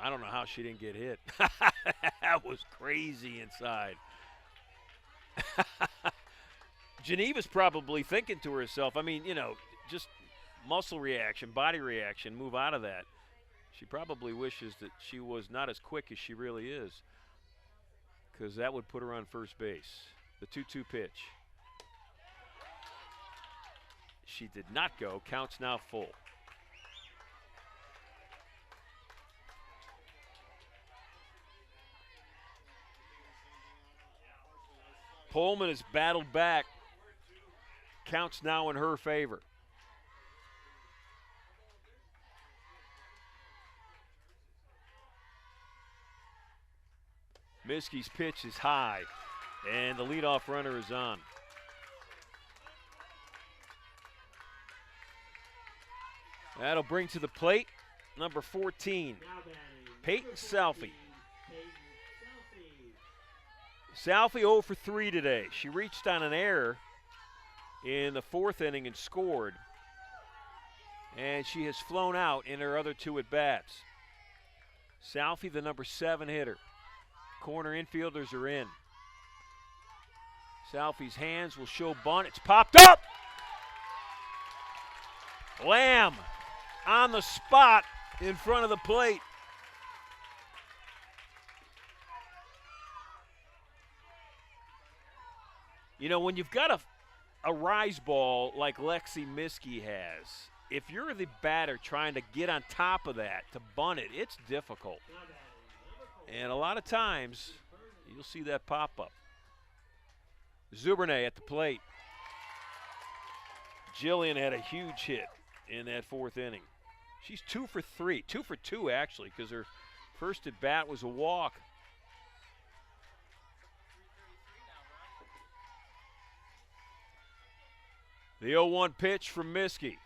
I don't know how she didn't get hit. That was crazy inside. Geneva's probably thinking to herself, I mean, just muscle reaction, body reaction, move out of that. She probably wishes that she was not as quick as she really is, because that would put her on first base. The 2-2 pitch. She did not go. Counts now full. Pullman has battled back. Counts now in her favor. Miskey's pitch is high, and the leadoff runner is on. That'll bring to the plate number 14, Peyton Salfie. Salfie 0 for 3 today. She reached on an error in the fourth inning and scored, and she has flown out in her other two at-bats. Salfie, the number 7 hitter. Corner infielders are in. Salfie's hands will show bunt. It's popped up! Lamb on the spot in front of the plate. When you've got a rise ball like Lexi Miskey has, if you're the batter trying to get on top of that to bunt it, it's difficult. And a lot of times, you'll see that pop up. Zubernay at the plate. Jillian had a huge hit in that fourth inning. She's 2 for 3, 2 for 2 actually, because her first at bat was a walk. The 0-1 pitch from Miskey.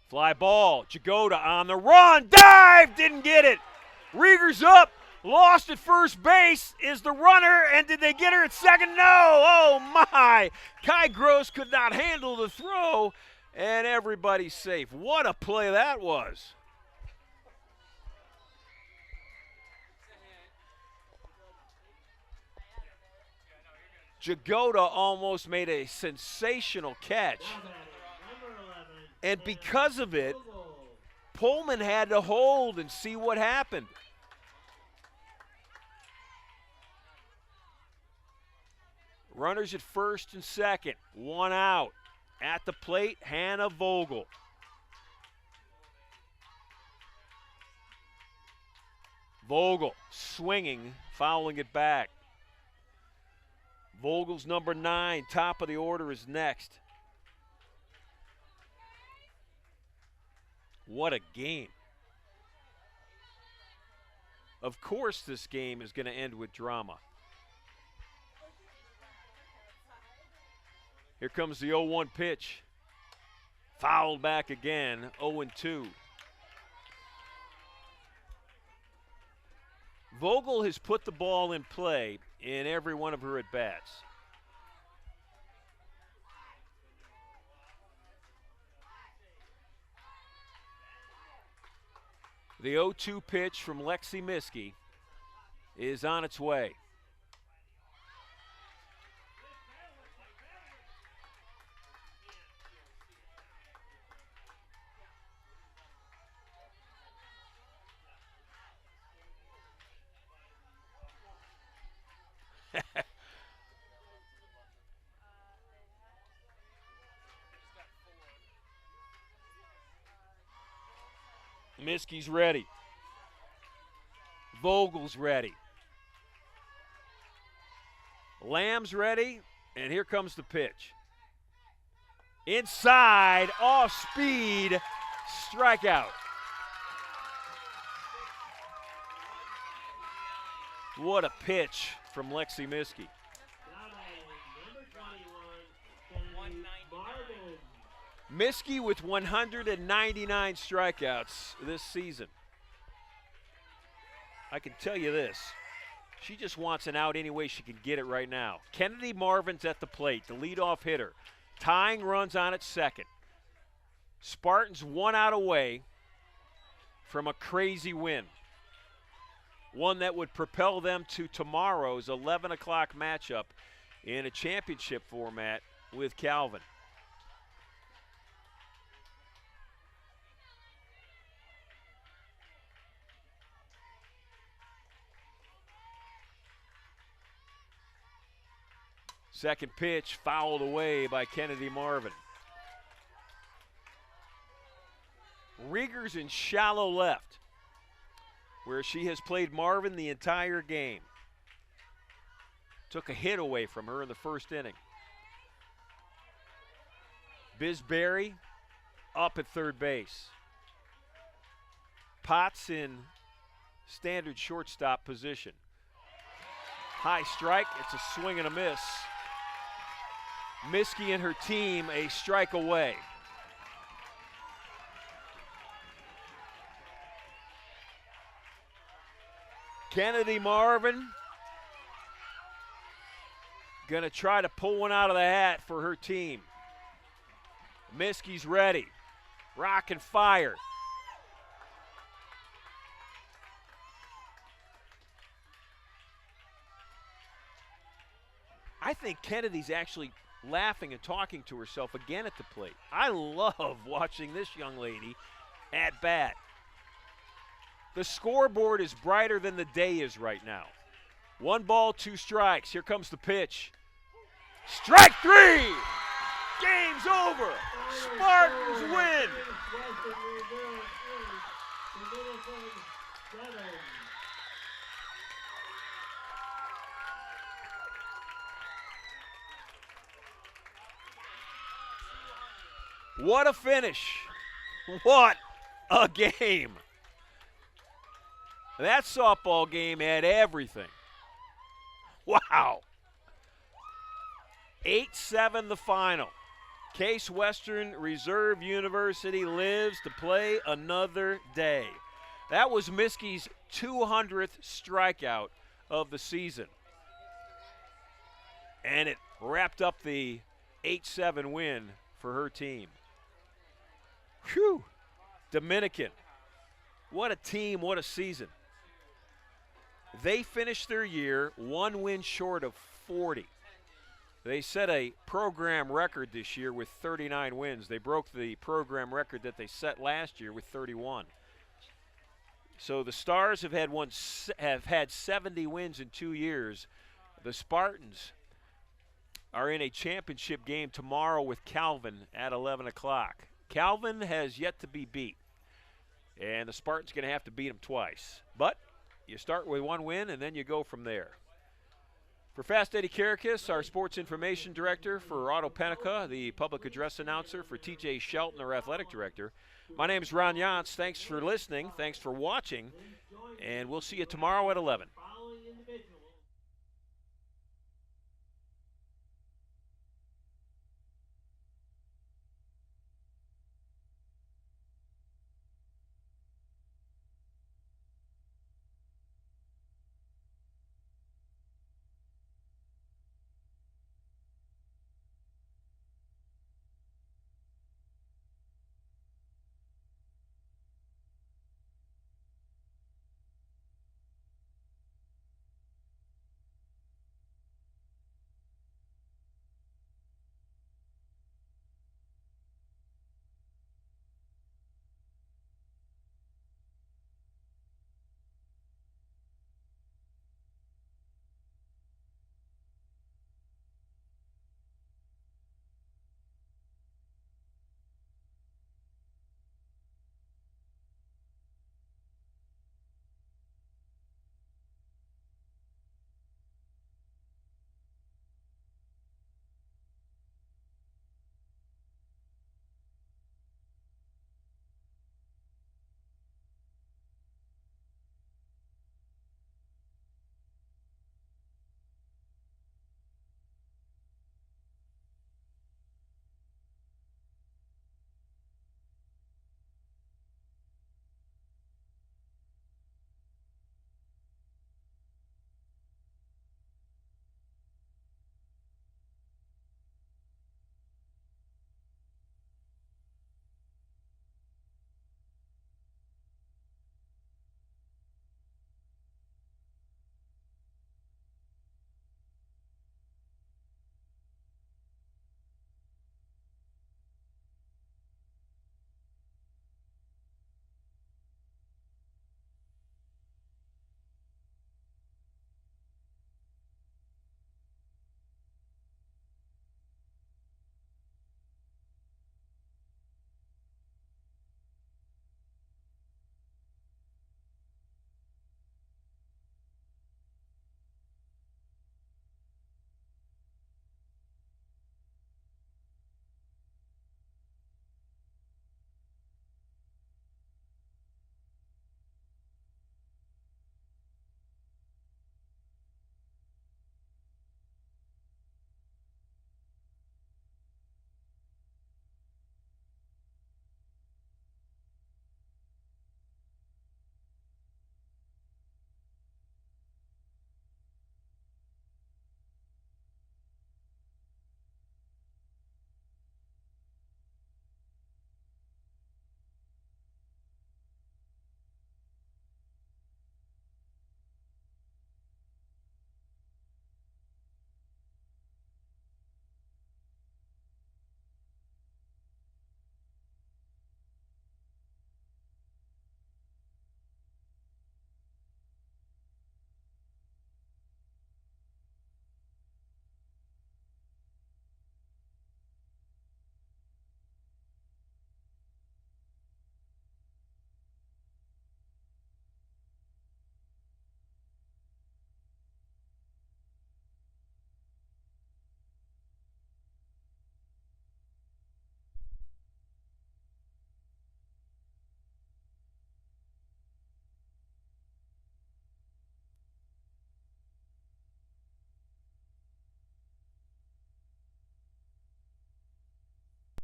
Fly ball. Jagoda on the run. Dive! Didn't get it. Rieger's up. Lost at first base. Is the runner. And did they get her at second? No. Oh, my. Kai Gross could not handle the throw. And everybody's safe. What a play that was. Jagoda almost made a sensational catch. And because of it, Pullman had to hold and see what happened. Runners at first and second, one out. At the plate, Hannah Vogel. Vogel swinging, fouling it back. Vogel's number 9, top of the order, is next. What a game. Of course this game is going to end with drama. Here comes the 0-1 pitch. Fouled back again, 0-2. Vogel has put the ball in play in every one of her at-bats. The 0-2 pitch from Lexi Miskey is on its way. Miskey's ready. Vogel's ready. Lamb's ready, and here comes the pitch. Inside, off speed, strikeout. What a pitch from Lexi Miskey. Miskey with 199 strikeouts this season. I can tell you this. She just wants an out any way she can get it right now. Kennedy Marvin's at the plate, the leadoff hitter. Tying runs on at second. Spartans 1 out away from a crazy win. One that would propel them to tomorrow's 11 o'clock matchup in a championship format with Calvin. Second pitch fouled away by Kennedy Marvin. Rieger's in shallow left, where she has played Marvin the entire game. Took a hit away from her in the first inning. Bisberry up at third base. Potts in standard shortstop position. High strike, it's a swing and a miss. Miskey and her team a strike away. Kennedy Marvin gonna try to pull one out of the hat for her team. Miskey's ready. Rock and fire. I think Kennedy's actually laughing and talking to herself again at the plate. I love watching this young lady at bat. The scoreboard is brighter than the day is right now. 1 ball, 2 strikes. Here comes the pitch. Strike 3! Game's over. Spartans win. What a finish. What a game. That softball game had everything. Wow. 8-7 the final. Case Western Reserve University lives to play another day. That was Miskey's 200th strikeout of the season. And it wrapped up the 8-7 win for her team. Whew. Dominican. What a team, what a season. They finished their year 1 win short of 40. They set a program record this year with 39 wins. They broke the program record that they set last year with 31. So the Stars have had 70 wins in 2 years. The Spartans are in a championship game tomorrow with Calvin at 11 o'clock. Calvin has yet to be beat, and the Spartans going to have to beat him twice. But you start with 1 win, and then you go from there. For Fast Eddie Karakis, our sports information director, for Otto Penica, the public address announcer, for TJ Shelton, our athletic director, my name is Ron Yantz. Thanks for listening. Thanks for watching, and we'll see you tomorrow at 11.